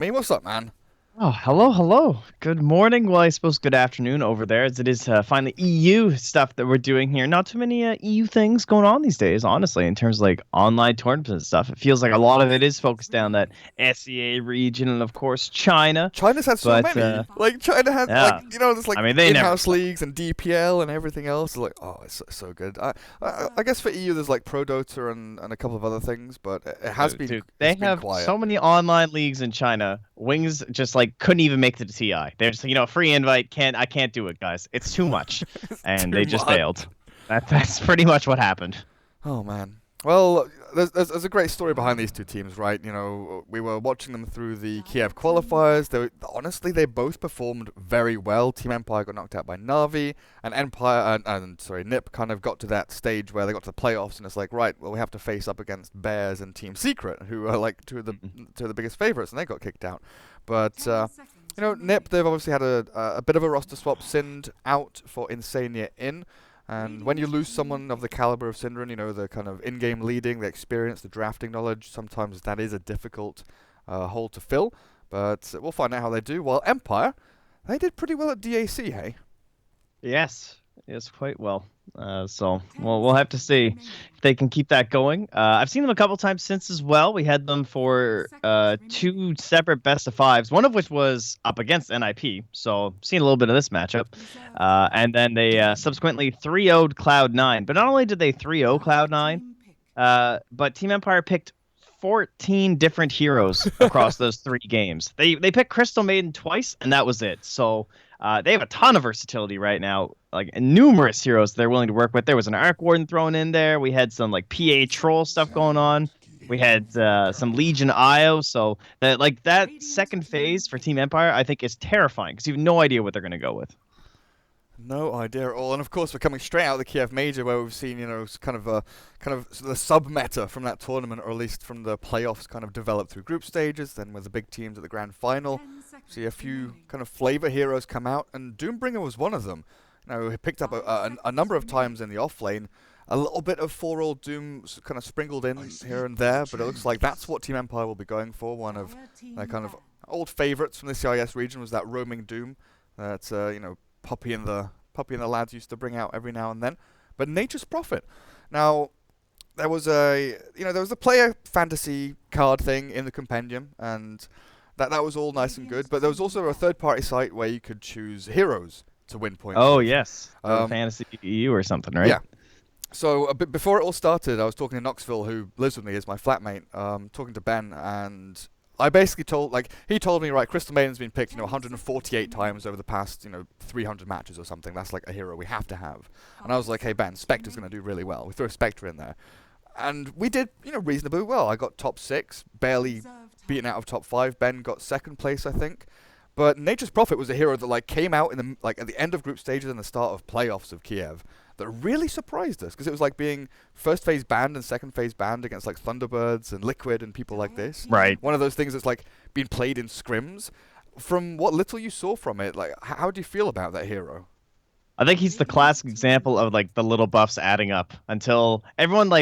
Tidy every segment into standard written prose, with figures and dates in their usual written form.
Me, what's up, man? Oh, hello, hello. Good morning. Well, I suppose good afternoon over there, as it is finally EU stuff that we're doing here. Not too many EU things going on these days, honestly, in terms of like online tournaments and stuff. It feels like a lot of it is focused down that SEA region and, of course, China. China's had so But many. Like China had yeah, there's like I mean, they never in-house stop. leagues and DPL and everything else. Like, oh, it's so good. I guess for EU there's like Prodota and a couple of other things, but it has been Dude, it's they been have quiet. so many online leagues in China. Wings just like couldn't even make the TI. They're just, free invite. I can't do it, guys. It's too much, It's and too they just much. failed. That's pretty much what happened. Oh man. Well, there's a great story behind these two teams, right? You know, we were watching them through the Kiev qualifiers. Honestly, they both performed very well. Team Empire got knocked out by Navi, and NIP kind of got to that stage where they got to the playoffs, and it's like, right, well, we have to face up against Bears and Team Secret, who are like two of the biggest favorites, and they got kicked out. But NIP, they've obviously had a bit of a roster swap. Sind out for Insania in. And when you lose someone of the caliber of Synderen, the kind of in-game leading, the experience, the drafting knowledge, sometimes that is a difficult hole to fill. But we'll find out how they do. While Empire, they did pretty well at DAC, hey? Yes, yes, quite well. So we'll have to see if they can keep that going. I've seen them a couple times since as well. We had them for two separate best of fives, one of which was up against NIP. So seen a little bit of this matchup. And then they subsequently 3-0'd Cloud9. But not only did they 3-0 Cloud9, but Team Empire picked 14 different heroes across those three games. They picked Crystal Maiden twice, and that was it. So they have a ton of versatility right now, like numerous heroes they're willing to work with. There was an Arc Warden thrown in there. We had some like PA Troll stuff going on. We had some Legion IO. So that second phase for Team Empire, I think, is terrifying because you have no idea what they're going to go with. No idea at all. And of course, we're coming straight out of the Kiev Major, where we've seen, kind of the sub meta from that tournament, or at least from the playoffs, kind of develop through group stages. Then with the big teams at the grand final, see a few kind of flavor heroes come out, and Doombringer was one of them. He picked up a number of times in the off lane. A little bit of 4-old Doom kind of sprinkled in here and there, but it looks like that's what Team Empire will be going for. One of their kind of old favorites from the CIS region was that roaming Doom that Puppy and the lads used to bring out every now and then. But Nature's Prophet. Now, there was a player fantasy card thing in the compendium, and that was all nice and good. But there was also a third-party site where you could choose heroes to win points Oh with. yes, the Um, Fantasy EU or something, right? yeah. So a bit before it all started, I was talking to Knoxville, who lives with me as my flatmate, talking to Ben, and I basically he told me, right, Crystal Maiden's been picked, 148 times over the past, 300 matches or something. That's like a hero we have to have. And I was like, hey, Ben, Spectre's going to do really well. We threw a Spectre in there. And we did, reasonably well. I got top 6, barely beaten out of top 5. Ben got second place, I think. But Nature's Prophet was a hero that came out in at the end of group stages and the start of playoffs of Kiev that really surprised us, because it was like being first phase banned and second phase banned against like Thunderbirds and Liquid and people like this. Right. One of those things that's like been played in scrims. From what little you saw from it, like how do you feel about that hero? I think he's the classic example of like the little buffs adding up until everyone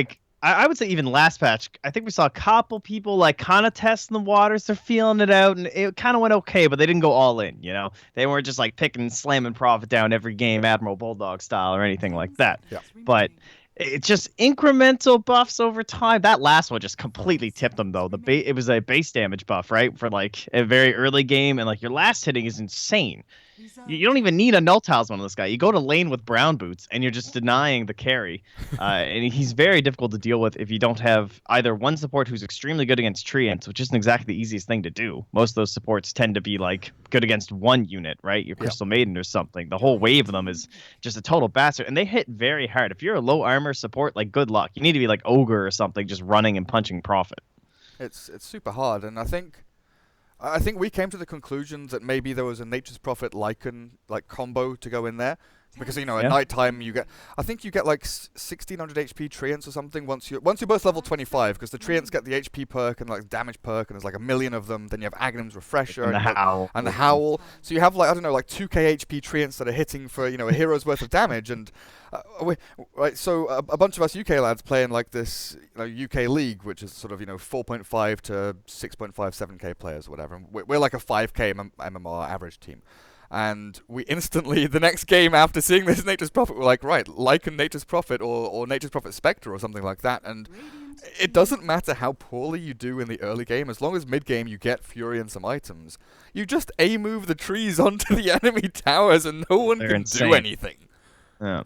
I would say even last patch, I think we saw a couple people like kind of testing the waters, they're feeling it out, and it kind of went okay, but they didn't go all in, They weren't just like picking slamming profit down every game, Admiral Bulldog style or anything like that. Yeah. But it's just incremental buffs over time. That last one just completely tipped them though. It was a base damage buff, right? For like a very early game, and like your last hitting is insane. You don't even need a null talisman on this guy. You go to lane with brown boots, and you're just denying the carry. And he's very difficult to deal with if you don't have either one support who's extremely good against treants, which isn't exactly the easiest thing to do. Most of those supports tend to be like good against one unit, right? Your Crystal Maiden or something. The whole wave of them is just a total bastard, and they hit very hard. If you're a low armor support, like good luck. You need to be like Ogre or something, just running and punching profit. It's super hard, and I think we came to the conclusion that maybe there was a Nature's Prophet Lycan combo to go in there. Because you know, at Yeah. nighttime you get, I think you get like 1600 HP treants or something once you're both level 25. Because the treants get the HP perk and like damage perk, and there's like a million of them. Then you have Aghanim's refresher And the howl. and the howl. So you have like, I don't know, like 2k HP treants that are hitting for, you know, a hero's worth of damage. And right, so a bunch of us UK lads play in like this, you know, UK league, which is sort of, you know, 4.5 to 6.5, 7k players or whatever. And we're like a 5k MMR average team. And we instantly, the next game after seeing this Nature's Prophet, we're like, right, Lycan Nature's Prophet or Nature's Prophet Spectre or something like that. And it doesn't matter how poorly you do in the early game, as long as mid-game you get Fury and some items. You just A-move the trees onto the enemy towers and no one can do anything. Yeah.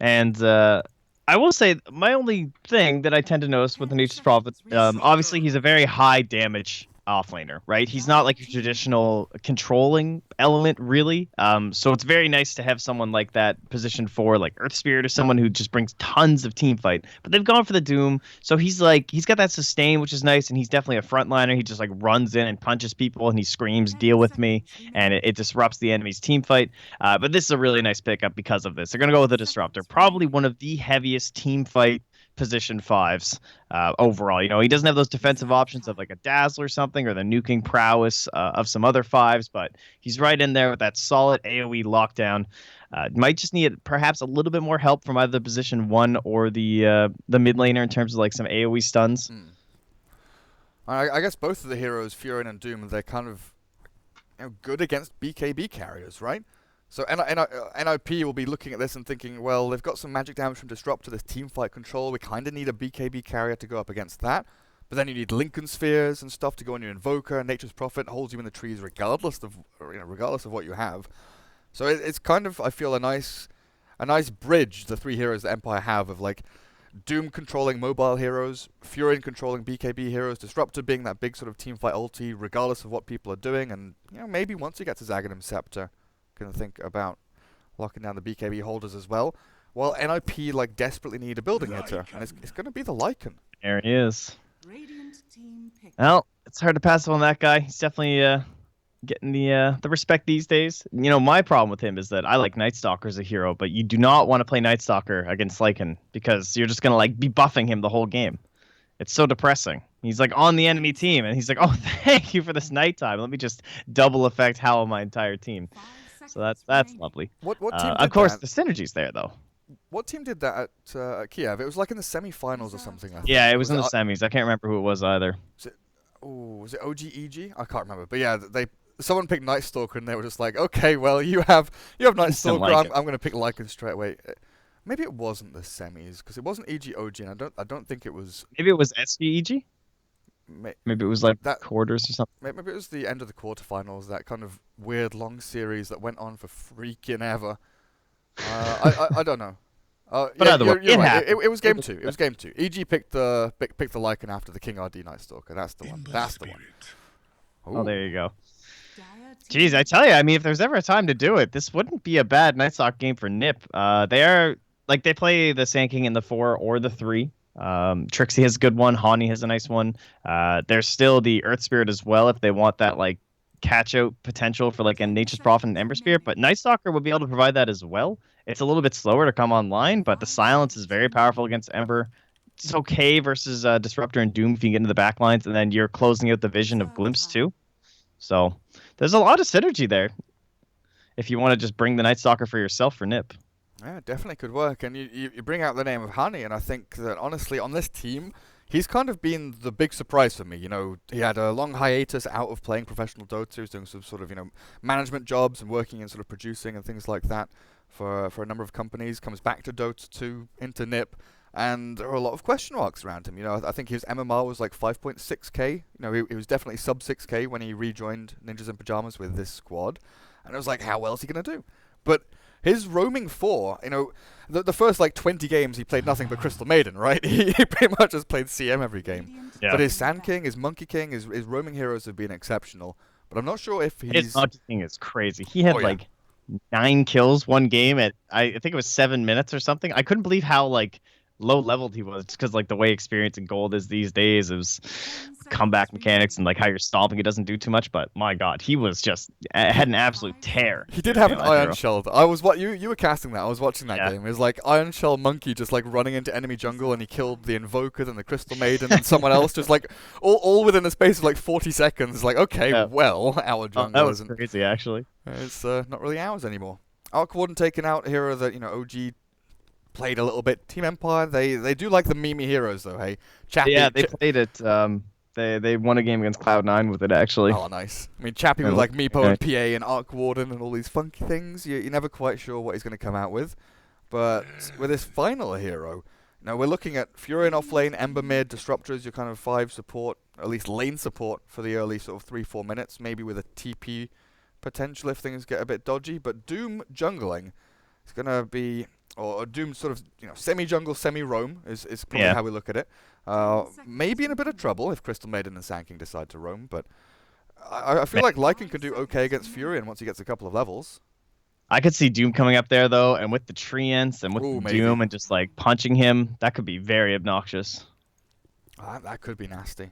And I will say, my only thing that I tend to notice with the Nature's Prophet, obviously he's a very high damage offlaner, right? He's not like a traditional controlling element, really. So it's very nice to have someone like that positioned for like Earth Spirit or someone who just brings tons of team fight. But they've gone for the Doom, so he's got that sustain, which is nice, and he's definitely a frontliner. He just like runs in and punches people, and he screams, "Deal with me," and it disrupts the enemy's team fight. But this is a really nice pickup because of this. They're gonna go with a Disruptor, probably one of the heaviest team fight position 5s overall. You know, he doesn't have those defensive options of like a Dazzle or something, or the nuking prowess of some other 5s, but he's right in there with that solid AoE lockdown. Might just need perhaps a little bit more help from either the position 1 or the mid laner in terms of like some AoE stuns. I guess both of the heroes, Furin and Doom, they're kind of, you know, good against BKB carriers, right? So NIP will be looking at this and thinking, well, they've got some magic damage from Disruptor, this teamfight control. We kind of need a BKB carrier to go up against that. But then you need Lincoln Spheres and stuff to go on your Invoker. Nature's Prophet holds you in the trees regardless of what you have. So it's kind of, I feel, a nice bridge, the three heroes that Empire have, of like Doom controlling mobile heroes, Fury controlling BKB heroes, Disruptor being that big sort of teamfight ulti regardless of what people are doing, and, you know, maybe once you get to Aghanim Scepter, going to think about locking down the BKB holders as well. While NIP like desperately need a building hitter, and it's going to be the Lycan. There he is. Well, it's hard to pass up on that guy. He's definitely getting the respect these days. You know, my problem with him is that I like Night Stalker as a hero, but you do not want to play Night Stalker against Lycan because you're just going to like be buffing him the whole game. It's so depressing. He's like on the enemy team, and he's like, "Oh, thank you for this nighttime. Let me just double effect howl my entire team." So that's lovely. What team did of course, that? the synergy's there, though. What team did that at Kiev? It was like in the semi-finals or something. I think. Yeah, it was in the semis. I can't remember who it was either. Was it OGEG? I can't remember. But yeah, someone picked Night Stalker, and they were just like, "Okay, well, you have Night Stalker. I'm going to pick Lycan straight away." Maybe it wasn't the semis because it wasn't EG-OG, and I don't think it was. Maybe it was SVEG. Maybe it was like that quarters or something. Maybe it was the end of the quarterfinals, that kind of weird long series that went on for freaking ever. I don't know. But yeah, either way, you're right. It was game 2. It was game 2. EG picked the Lycan after the King RD Night Stalker. That's the one. That's the one. Oh, there you go. Jeez, I tell you, I mean, if there's ever a time to do it, this wouldn't be a bad Night Stalker game for NIP. They play the Sand King in the 4 or the 3. Trixie has a good one. Hani has a nice one. There's still the Earth Spirit as well if they want that like catch out potential for like a Nature's Prophet and Ember Spirit. But Night Stalker would be able to provide that as well. It's a little bit slower to come online, but the silence is very powerful against Ember. It's okay versus Disruptor and Doom if you get into the back lines, and then you're closing out the vision of Glimpse too. So there's a lot of synergy there if you want to just bring the Night Stalker for yourself for NIP. Yeah, definitely could work. And you bring out the name of Hani, and I think that honestly on this team, he's kind of been the big surprise for me. You know, he had a long hiatus out of playing professional Dota. He was doing some sort of, you know, management jobs and working in sort of producing and things like that for a number of companies. Comes back to Dota 2, into NIP, and there are a lot of question marks around him. You know, I think his MMR was like 5.6k. You know, he was definitely sub 6k when he rejoined Ninjas in Pyjamas with this squad. And it was like, how well is he going to do? But his roaming 4, you know, the first like 20 games he played nothing but Crystal Maiden, right? He pretty much just played CM every game. Yeah. But his Sand King, his Monkey King, his roaming heroes have been exceptional. But I'm not sure if he's... His Monkey King is crazy. He had like 9 kills one game at, I think it was 7 minutes or something. I couldn't believe how like low leveled he was, just because like the way experience in gold is these days. It was comeback mechanics and like how you're stomping. It doesn't do too much, but my God, he was just had an absolute tear. He did have an that iron hero. shell. I was what you were casting that. I was watching that Yeah. game. It was like iron shell monkey just like running into enemy jungle, and he killed the invoker and the crystal maiden and someone else, just like all within a space of like 40 seconds. Like, okay, Yeah. well, our Oh, jungle that was isn't. crazy, actually. It's not really ours anymore. Arc Warden taken out, hero that OG played a little bit. Team Empire, they do like the meme heroes though. Hey, Chappie. Yeah, they played it. They won a game against Cloud9 with it, actually. Oh, nice. I mean, Chappie with like Meepo and PA and Arc Warden and all these funky things. You're never quite sure what he's going to come out with. But with this final hero, now we're looking at Furion off lane, Ember mid, Disruptor as your kind of 5 support, at least lane support for the early sort of 3-4 minutes, maybe with a TP potential if things get a bit dodgy. But Doom jungling is going to be, or Doom sort of semi-jungle, semi-roam is probably how we look at it. Maybe in a bit of trouble if Crystal Maiden and Sand King decide to roam, but I feel like Lycan can do okay against Furion once he gets a couple of levels. I could see Doom coming up there though, and with the treants and with the Doom and just like punching him, that could be very obnoxious. That could be nasty.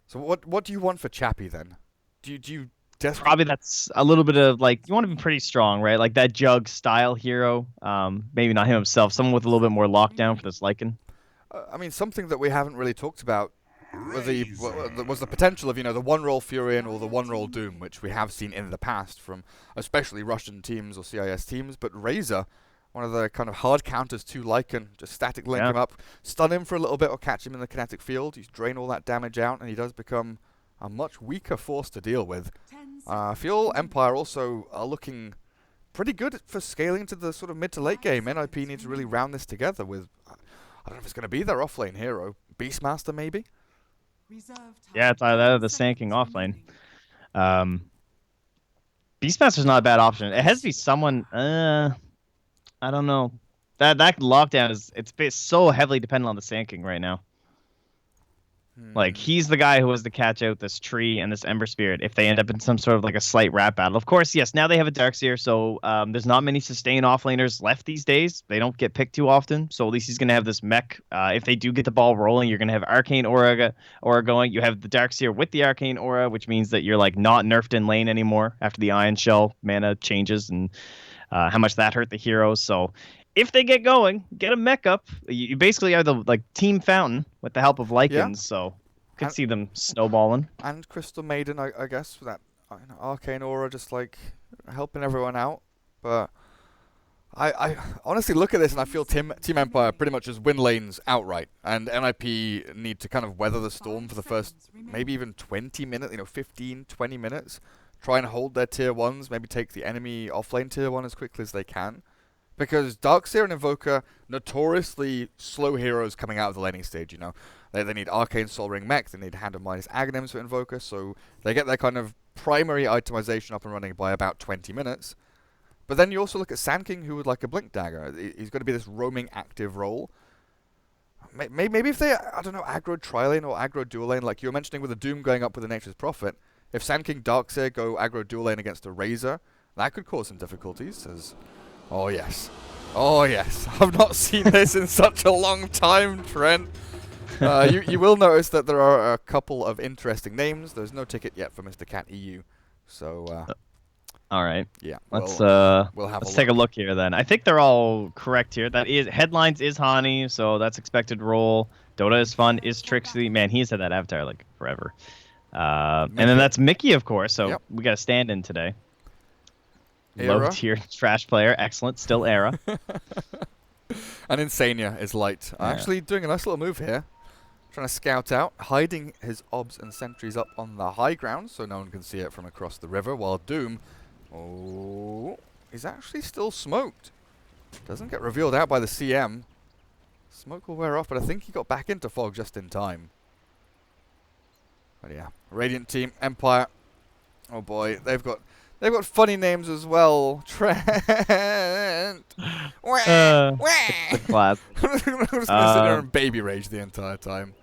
So what do you want for Chappie then? Do you desperately... Probably that's a little bit of like, you want to be pretty strong, right? Like that Jug style hero. Maybe not him himself, someone with a little bit more lockdown for this Lycan. I mean, something that we haven't really talked about was the potential of the one-roll Furion or the one-roll Doom, which we have seen in the past from especially Russian teams or CIS teams. But Razor, one of the kind of hard counters to Lycan, just static link him up, stun him for a little bit or catch him in the kinetic field. You drain all that damage out, and he does become a much weaker force to deal with. I feel Empire also are looking pretty good for scaling to the sort of mid to late game. NIP needs to really round this together with, I don't know if it's going to be their offlane hero. Beastmaster, maybe? Yeah, it's either that or the Sand King offlane. Beastmaster's not a bad option. It has to be someone, I don't know. That lockdown it's so heavily dependent on the Sand King right now. Like, he's the guy who has to catch out this tree and this Ember Spirit if they end up in some sort of like a slight rat battle. Of course, yes, now they have a Darkseer, so there's not many sustain offlaners left these days. They don't get picked too often, so at least he's going to have this mech. If they do get the ball rolling, you're going to have Arcane Aura going. You have the Darkseer with the Arcane Aura, which means that you're like not nerfed in lane anymore after the Iron Shell mana changes and how much that hurt the heroes. So if they get going, get a mech up. You basically are the like team fountain with the help of Lycans, so could see them snowballing. And Crystal Maiden, I guess, with that Arcane Aura just like helping everyone out. But I honestly look at this and I feel Team Empire pretty much just win lanes outright, and NIP need to kind of weather the storm for the first maybe even 20 minutes, 15, 20 minutes. Try and hold their tier 1s, maybe take the enemy offlane tier 1 as quickly as they can. Because Darkseer and Invoker, notoriously slow heroes coming out of the laning stage, They need Arcane Soul Ring Mech, they need Hand of Midas Aghanims for Invoker, so they get their kind of primary itemization up and running by about 20 minutes. But then you also look at Sand King, who would like a Blink Dagger. He's going to be this roaming active role. Maybe if they, I don't know, aggro tri-lane or aggro dual lane, like you were mentioning with the Doom going up with the Nature's Prophet, if Sand King Darkseer go aggro dual lane against a Razor, that could cause some difficulties, as... Oh, yes. Oh, yes. I've not seen this in such a long time, Trent. You will notice that there are a couple of interesting names. There's no ticket yet for Mr. Cat EU. So, all right. Yeah. Let's let's take a look here then. I think they're all correct here. That is headlines is Hani, so that's expected role. Dota is fun. Is Trixie. Man, he's had that avatar like forever. And then that's Mickey, of course. So we got a stand-in today. Low tier trash player, excellent. Still Era. And Insania is light. Actually doing a nice little move here. Trying to scout out, hiding his obs and sentries up on the high ground so no one can see it from across the river, while Doom, is actually still smoked. Doesn't get revealed out by the CM. Smoke will wear off, but I think he got back into fog just in time. But yeah, Radiant team, Empire. Oh boy, they've got funny names as well. Trent. Class. I'm just going to sit there and baby rage the entire time.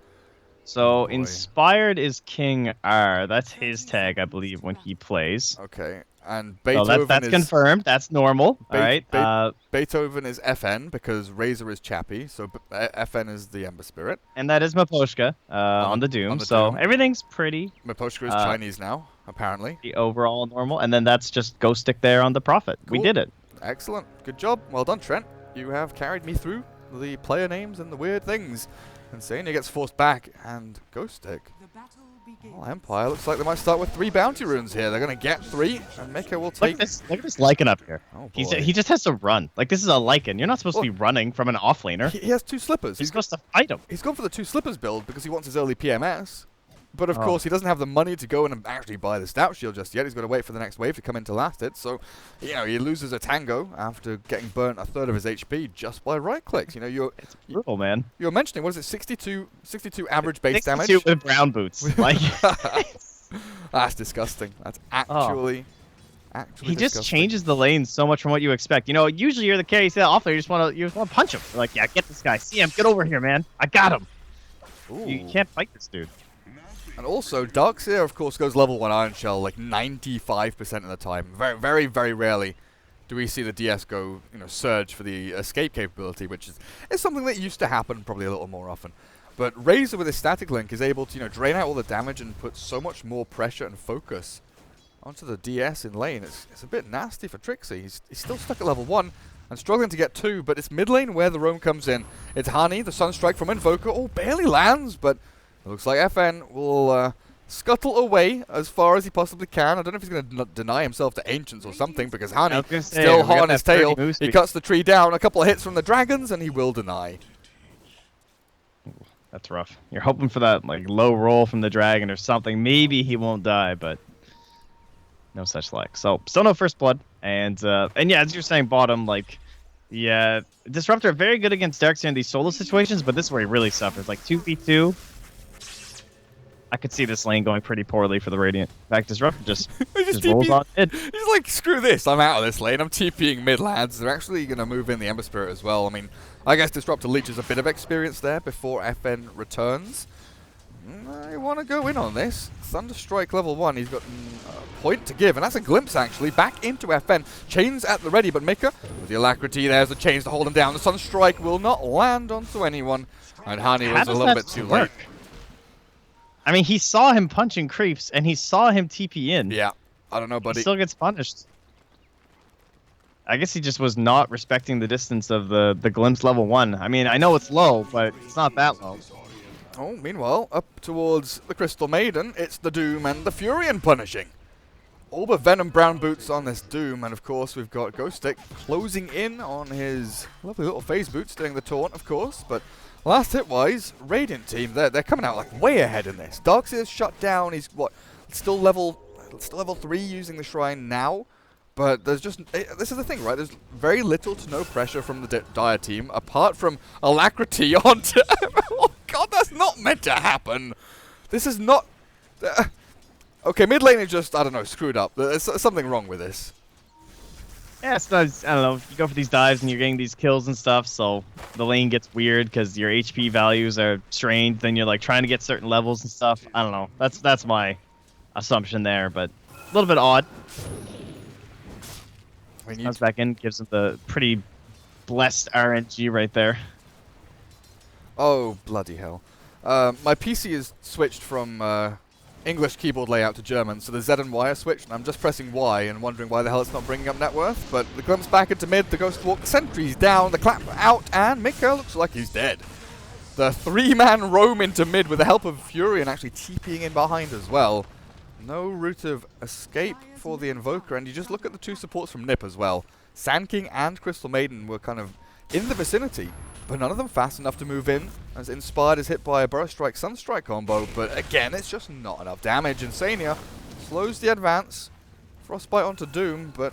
So Inspired is King R. That's his tag, I believe, when he plays. Okay. And So Beethoven that's is confirmed. That's normal. All right. Beethoven is FN because Razor is Chappie, so FN is the Ember Spirit. And that is Maposhka on the Doom. So everything's pretty. Maposhka is Chinese now, apparently. The overall normal, and then that's just Ghost Stick there on the Prophet. Cool. We did it. Excellent. Good job. Well done, Trent. You have carried me through the player names and the weird things. And Sania gets forced back, and Ghost Stick. Well, Empire looks like they might start with 3 bounty runes here. They're going to get 3, and Mika will take... Look at this Lycan up here. Oh, boy. He just has to run. Like, this is a Lycan. You're not supposed to be running from an offlaner. He has 2 slippers. He's supposed to fight him. He's gone for the 2 slippers build because he wants his early PMS. But of course, he doesn't have the money to go and actually buy the Stout Shield just yet. He's got to wait for the next wave to come in to last it. So, you know, he loses a Tango after getting burnt a third of his HP just by right clicks. You know, it's brutal, man. You're mentioning, what is it, 62 average base 62 damage? 62 with brown boots. Like, that's disgusting. That's actually he just changes the lane so much from what you expect. You know, usually you're the carry, you say off there, you just want to punch him. You're like, yeah, get this guy. See him, get over here, man. I got him. You can't fight this dude. And also, Darkseer, of course, goes level 1 Iron Shell like 95% of the time. Very, very, very rarely do we see the DS go, you know, surge for the escape capability, which is something that used to happen probably a little more often. But Razor with his static link is able to, you know, drain out all the damage and put so much more pressure and focus onto the DS in lane. It's a bit nasty for Trixie. He's still stuck at level 1 and struggling to get 2, but it's mid lane where the roam comes in. It's Hani, the Sunstrike from Invoker. Oh, barely lands, but it looks like FN will scuttle away as far as he possibly can. I don't know if he's going to deny himself to Ancients or something, because Hani, still hot on his tail, he cuts the tree down, a couple of hits from the Dragons, and he will deny. That's rough. You're hoping for that like low roll from the Dragon or something. Maybe he won't die, but no such luck. So still no first blood. And yeah, as you're saying, bottom, like, yeah, Disruptor very good against Darkseer in these solo situations, but this is where he really suffers. Like 2v2. I could see this lane going pretty poorly for the Radiant. In fact, Disruptor just rolls on mid. He's like, screw this, I'm out of this lane. I'm TPing mid, lads. They're actually going to move in the Ember Spirit as well. I mean, I guess Disruptor leeches a bit of experience there before FN returns. I want to go in on this. Thunderstrike level 1. He's got a point to give, and that's a glimpse, actually, back into FN. Chains at the ready, but Mika, with the alacrity, there's the chains to hold him down. The Sunstrike will not land onto anyone, and Hani was a little bit too late. I mean, he saw him punching creeps, and he saw him TP in. Yeah, I don't know, buddy. He still gets punished. I guess he just was not respecting the distance of the glimpse level 1. I mean, I know it's low, but it's not that low. Oh, meanwhile, up towards the Crystal Maiden, it's the Doom and the Furion punishing. All the Venom Brown Boots on this Doom, and of course we've got Ghost Stick closing in on his lovely little phase boots doing the taunt, of course, but last hit-wise, Radiant team, they're coming out like way ahead in this. Darkseer's shut down, he's what, still level 3 using the Shrine now, but there's just, this is the thing, right, there's very little to no pressure from the Dire team, apart from alacrity onto, oh god, that's not meant to happen. This is not, okay, mid lane is just, I don't know, screwed up. There's something wrong with this. Yeah, it's not, I don't know, you go for these dives and you're getting these kills and stuff, so the lane gets weird because your HP values are strange, then you're like trying to get certain levels and stuff. I don't know, that's my assumption there, but a little bit odd. Comes back in, gives him the pretty blessed RNG right there. Oh, bloody hell. My PC is switched from English keyboard layout to German, so the Z and Y are switched, and I'm just pressing Y and wondering why the hell it's not bringing up net worth. But the glimpse back into mid, the Ghost Walk, the sentry's down, the clap out, and Mika looks like he's dead. The 3-man roam into mid with the help of Fury and actually TPing in behind as well. No route of escape for the Invoker, and you just look at the 2 supports from Nip as well. Sand King and Crystal Maiden were kind of in the vicinity, but none of them fast enough to move in, as Inspired is hit by a Burrow Strike Sunstrike combo, but again, it's just not enough damage. Insania slows the advance. Frostbite onto Doom, but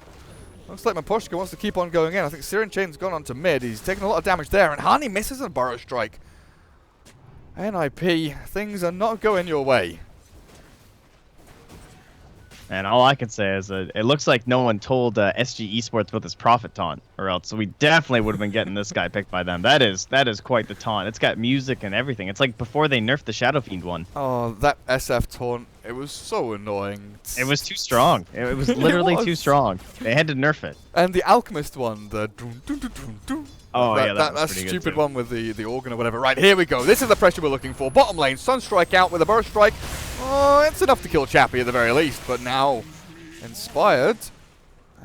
looks like Maposhka wants to keep on going in. I think Siren Chain's gone onto mid. He's taken a lot of damage there, and Hani misses a Burrow Strike. NIP, things are not going your way. And all I can say is that it looks like no one told SG Esports about this Prophet taunt, or else we definitely would have been getting this guy picked by them. That is quite the taunt. It's got music and everything. It's like before they nerfed the Shadow Fiend one. Oh, that SF taunt It was so annoying. It was too strong. It was literally too strong. They had to nerf it. And the Alchemist one, the dun, dun, dun, dun, dun. Oh, yeah, that stupid one with the organ or whatever. Right, here we go. This is the pressure we're looking for. Bottom lane, Sunstrike out with a burst strike. Oh, it's enough to kill Chappie at the very least. But now, Inspired,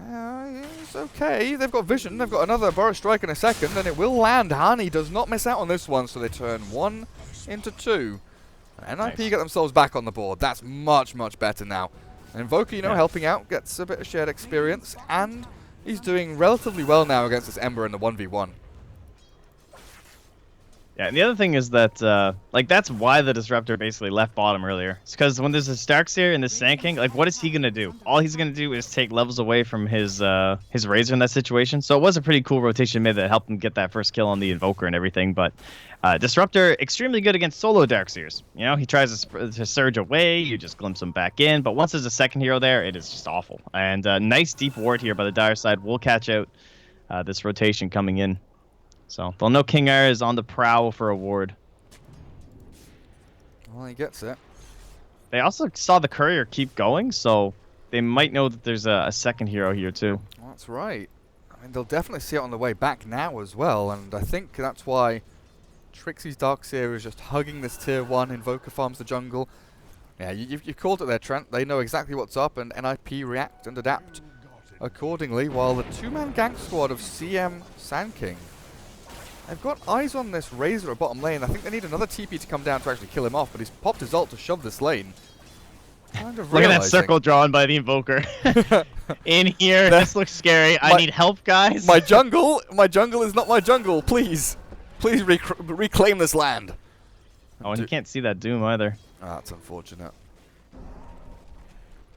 it's okay. They've got vision. They've got another burst strike in a second, and it will land. Hani does not miss out on this one, so they turn 1 into 2. And NIP get themselves back on the board. That's much, much better now. And Invoker, you know, helping out, gets a bit of shared experience, and he's doing relatively well now against this Ember in the 1v1. Yeah, and the other thing is that, like, that's why the Disruptor basically left bottom earlier. It's because when there's a Starkseer and this Sand King, like, what is he going to do? All he's going to do is take levels away from his Razor in that situation. So it was a pretty cool rotation mid that helped him get that first kill on the Invoker and everything. But Disruptor, extremely good against solo Darkseers. You know, he tries to surge away, you just glimpse him back in. But once there's a second hero there, it is just awful. And nice deep ward here by the Dire side will catch out this rotation coming in. So they'll know King Air is on the prowl for a ward. Well, he gets it. They also saw the courier keep going, so they might know that there's a second hero here too. Well, that's right. I mean, they'll definitely see it on the way back now as well, and I think that's why Trixie's Darkseer is just hugging this tier 1. Invoker farms the jungle. Yeah, you called it there, Trent. They know exactly what's up, and NIP react and adapt accordingly, while the 2-man gank squad of CM Sand King, they've got eyes on this Razor at bottom lane. I think they need another TP to come down to actually kill him off, but he's popped his ult to shove this lane. Kind of Look at that circle drawn by the Invoker. In here, this looks scary. I need help, guys. My jungle is not my jungle. Please reclaim this land. Oh, and you can't see that Doom either. Ah, that's unfortunate.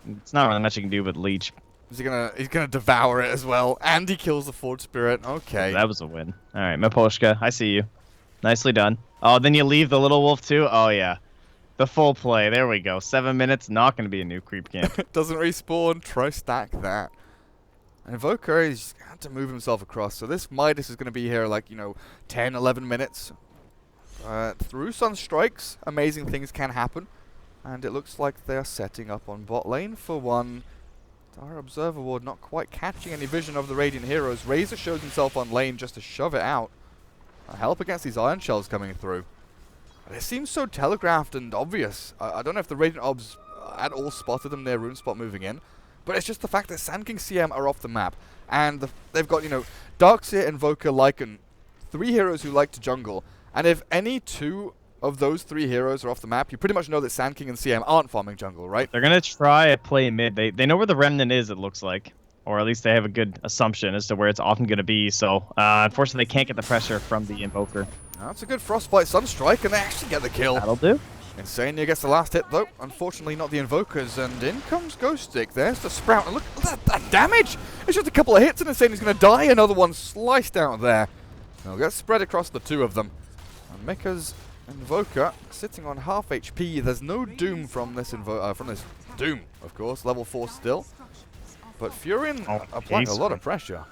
It's not really much you can do with Leech. He's gonna devour it as well, and he kills the Forge Spirit. Okay, that was a win. All right, Maposhka, I see you. Nicely done. Oh, then you leave the little wolf too. Oh yeah, the full play. There we go. 7 minutes. Not gonna be a new creep camp. Doesn't respawn. Try stack that. Invoker, he's had to move himself across. So this Midas is gonna be here like 10, 11 minutes. Through Sunstrikes, amazing things can happen, and it looks like they are setting up on bot lane for one. Our Observer Ward not quite catching any vision of the Radiant heroes. Razor shows himself on lane just to shove it out. Help against these Iron Shells coming through. It seems so telegraphed and obvious. I don't know if the Radiant Obs at all spotted them near Rune Spot moving in, but it's just the fact that Sand King CM are off the map. And they've got, Darkseer, Invoker, Lycan, 3 heroes who like to jungle. And if any 2 of those 3 heroes are off the map, you pretty much know that Sand King and CM aren't farming jungle, right? They're going to try to play mid. They know where the Remnant is, it looks like. Or at least they have a good assumption as to where it's often going to be. So, unfortunately, they can't get the pressure from the Invoker. That's a good Frostbite Sunstrike, and they actually get the kill. That'll do. Insania gets the last hit, though. Unfortunately, not the Invokers. And in comes Ghost Stick. There's the Sprout. And look at that damage! It's just a couple of hits, and Insania's going to die. Another one sliced out there. They'll get spread across the 2 of them. And Mika's Invoker sitting on half HP. There's no Doom from this Doom, of course, level 4 still. But Furion applying a lot of pressure.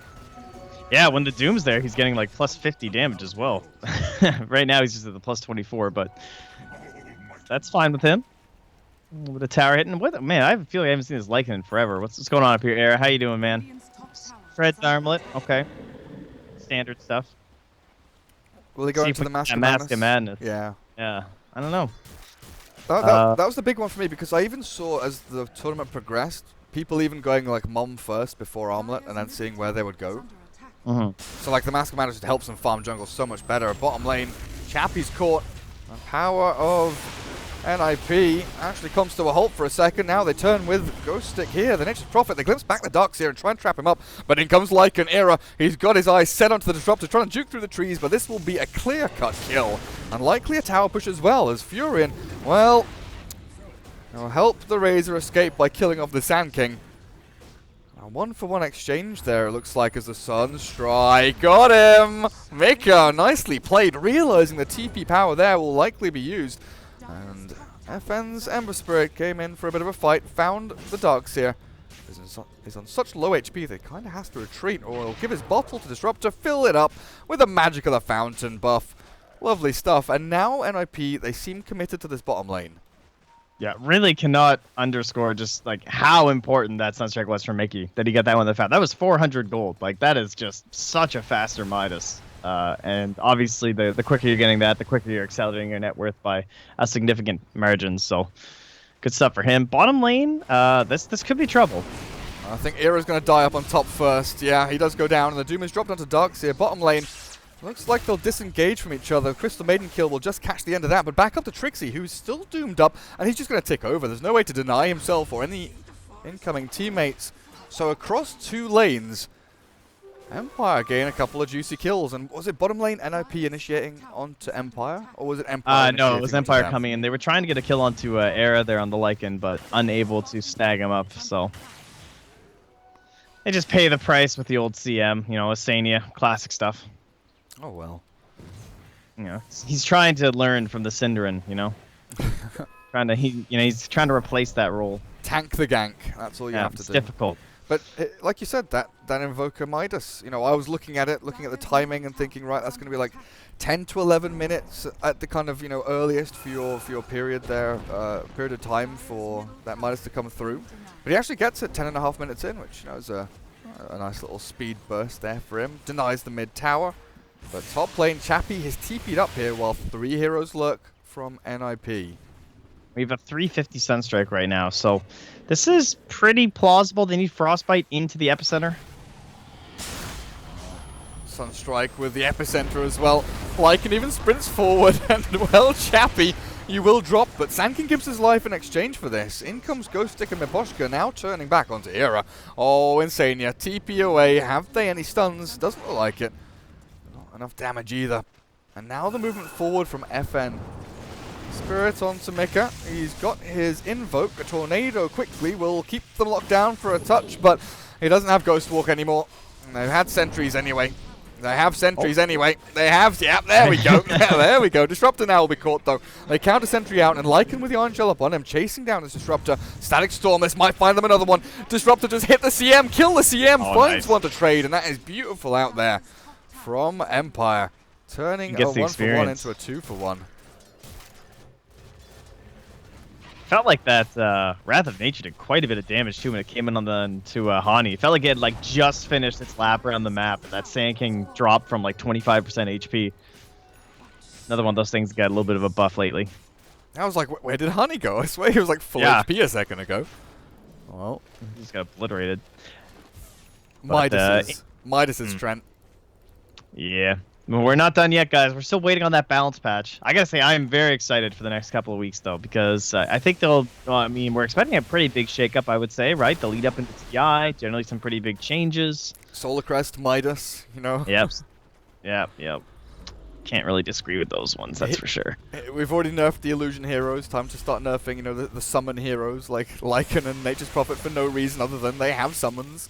Yeah, when the Doom's there, he's getting like plus 50 damage as well. Right now he's just at the plus 24, but that's fine with him. With a tower hitting. Man, I feel like I haven't seen this Lycan in forever. What's going on up here, Air? How you doing, man? Fred's Armlet. Okay. Standard stuff. Will he go into the Mask of Madness? Yeah. Yeah. I don't know. That was the big one for me, because I even saw as the tournament progressed, people even going like Mom first before Armlet and then seeing where they would go. So like the Mask of Madness just helps them farm jungle so much better. Bottom lane, Chappie's caught. The power of NIP actually comes to a halt for a second. Now they turn with Ghost Stick here. The Nature's Prophet, they glimpse back the Darkseer and try and trap him up. But in comes Lycan Era. He's got his eyes set onto the Disruptor, trying to juke through the trees, but this will be a clear-cut kill. And likely a tower push as well, as Furion, well, will help the Razor escape by killing off the Sand King. A 1-for-1 exchange there, it looks like, as the Sunstrike got him! Mika, nicely played, realizing the TP power there will likely be used. And FN's Ember Spirit came in for a bit of a fight, found the Darkseer. He's on such low HP that he kind of has to retreat, or he'll give his bottle to Disruptor, fill it up with the Magic of the Fountain buff. Lovely stuff. And now NIP, they seem committed to this bottom lane. Yeah, really cannot underscore just like how important that Sunstrike was for Mickey, that he got that one that fast. That was 400 gold. Like, that is just such a faster Midas. And obviously, the quicker you're getting that, the quicker you're accelerating your net worth by a significant margin. So, good stuff for him. Bottom lane, this could be trouble. I think Era's going to die up on top first. Yeah, he does go down, and the Doom is dropped onto Darkseer. Bottom lane, looks like they'll disengage from each other. Crystal Maiden kill will just catch the end of that, but back up to Trixie, who's still doomed up, and he's just going to tick over. There's no way to deny himself or any incoming teammates. So across 2 lanes, Empire gain a couple of juicy kills. And was it bottom lane NIP initiating onto Empire? Or was it Empire No, it was Empire coming in. They were trying to get a kill onto Era there on the Lycan, but unable to snag him up, so... They just pay the price with the old CM, you know, Asania, classic stuff. Oh, well. You know, he's trying to learn from the Synderen, you know? He's trying to replace that role. Tank the gank. That's all you have to do. It's difficult. But like you said, that Invoker Midas, you know, I was looking at the timing and thinking, right, that's going to be like 10 to 11 minutes at the kind of, you know, earliest for your period there, period of time for that Midas to come through. But he actually gets it 10.5 minutes in, which, you know, is a nice little speed burst there for him. Denies the mid tower. But top lane, Chappie has TP'd up here while 3 heroes lurk from NIP. We have a 350 Sunstrike right now, so this is pretty plausible. They need Frostbite into the epicenter. Sunstrike with the epicenter as well. Lycan even sprints forward, and well, Chappie, you will drop, but Sankin gives his life in exchange for this. In comes Ghost Stick and Miposhka, now turning back onto Era. Oh, Insania, TP away. Have they any stuns? Doesn't look like it. Not enough damage either. And now the movement forward from FN. Spirit onto Mika. He's got his Invoke. A Tornado quickly will keep them locked down for a touch, but he doesn't have Ghost Walk anymore. They've had sentries anyway. They have sentries anyway. They have, yeah, there we go. There we go. Disruptor now will be caught, though. They counter sentry out, and Lycan with the Orange Shell up on him, chasing down his Disruptor. Static Storm, this might find them another one. Disruptor just hit the CM, kill the CM, finds one to trade, and that is beautiful out there from Empire. Turning a 1-for-1 into a 2-for-1. Felt like that Wrath of Nature did quite a bit of damage too when it came in on to Hani. It felt like it had like just finished its lap around the map, and that Sand King dropped from like 25% HP. Another one of those things that got a little bit of a buff lately. I was like, where did Hani go? I swear he was like full HP a second ago. Well, he just got obliterated. Midas's Trent. Yeah. Well, we're not done yet, guys. We're still waiting on that balance patch. I gotta say, I am very excited for the next couple of weeks, though, because I think they'll. Well, I mean, we're expecting a pretty big shakeup, I would say, right? The lead up into TI, generally some pretty big changes. Solar Crest, Midas, you know. Yep. Can't really disagree with those ones, that's for sure. We've already nerfed the Illusion heroes. Time to start nerfing, you know, the summon heroes like Lycan and Nature's Prophet for no reason other than they have summons.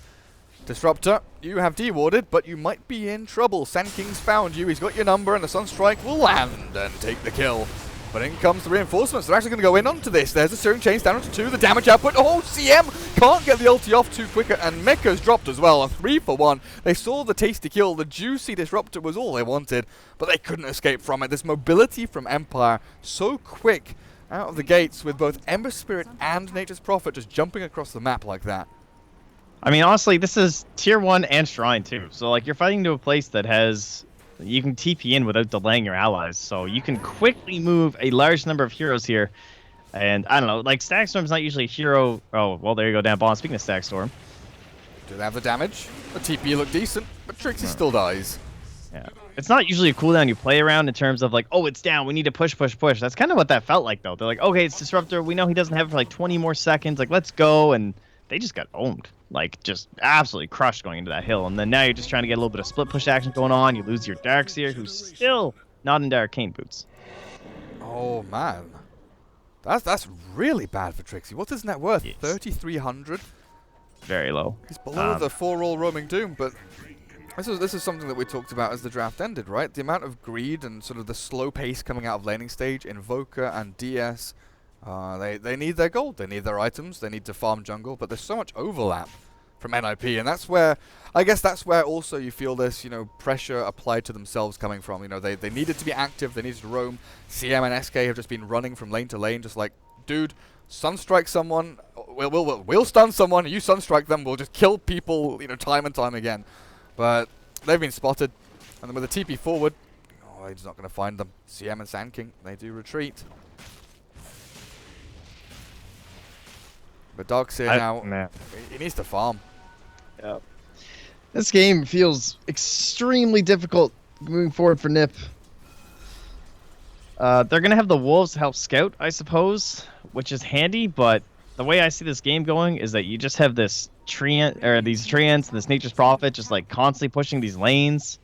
Disruptor, you have dewarded, but you might be in trouble. Sand King's found you, he's got your number, and the Sunstrike will land and take the kill. But in comes the reinforcements. They're actually going to go in onto this. There's the Searing Chains down to 2. The damage output. Oh, CM can't get the ulti off too quicker, and Mika's dropped as well. A 3-for-1. They saw the tasty kill. The juicy Disruptor was all they wanted, but they couldn't escape from it. This mobility from Empire, so quick out of the gates with both Ember Spirit and Nature's Prophet just jumping across the map like that. I mean, honestly, this is tier 1 and Shrine, too. So, like, you're fighting to a place that has... You can TP in without delaying your allies. So, you can quickly move a large number of heroes here. And, I don't know, like, Static Storm's not usually a hero... Oh, well, there you go, down bottom. Speaking of Static Storm. Do they have the damage? The TP looked decent, but Trixie still dies. Yeah. It's not usually a cooldown you play around in terms of, like, oh, it's down. We need to push. That's kind of what that felt like, though. They're like, okay, it's Disruptor. We know he doesn't have it for, like, 20 more seconds. Like, let's go. And they just got owned. Like, just absolutely crushed going into that hill. And then now you're just trying to get a little bit of split push action going on. You lose your Darkseer, who's still not into Arcane Boots. Oh, man. That's really bad for Trixie. What's his net worth? Yes. 3,300? Very low. He's below the 4-roll roaming Doom, but this is something that we talked about as the draft ended, right? The amount of greed and sort of the slow pace coming out of laning stage, Invoker and DS... They need their gold, they need their items, they need to farm jungle, but there's so much overlap from NIP, and that's where, I guess that's where also you feel this, you know, pressure applied to themselves coming from. You know, they needed to be active, they needed to roam. CM and SK have just been running from lane to lane, just like dude, sunstrike someone. We'll stun someone. You sunstrike them. We'll just kill people, you know, time and time again. But they've been spotted, and then with a TP forward, oh, he's not going to find them. CM and Sand King, they do retreat. But Dog's here now. Man. He needs to farm. Yeah. This game feels extremely difficult moving forward for NiP. They're going to have the Wolves help scout, I suppose, which is handy, but the way I see this game going is that you just have this these treants and this Nature's Prophet just like constantly pushing these lanes.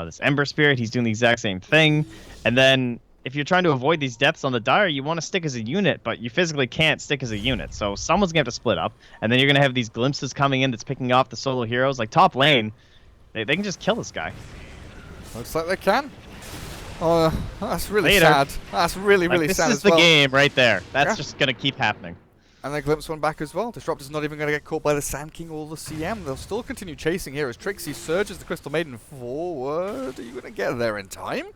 This Ember Spirit, he's doing the exact same thing. And then if you're trying to avoid these depths on the Dire, you want to stick as a unit, but you physically can't stick as a unit. So someone's going to have to split up. And then you're going to have these glimpses coming in that's picking off the solo heroes. Like top lane, they can just kill this guy. Looks like they can. Oh, that's really Later. sad. That's really, really sad This as is well. the game right there. That's Yeah. just going to keep happening. And they glimpse one back as well. Disruptor's not even going to get caught by the Sand King or the CM. They'll still continue chasing here as Trixie surges the Crystal Maiden forward. Are you going to get there in time?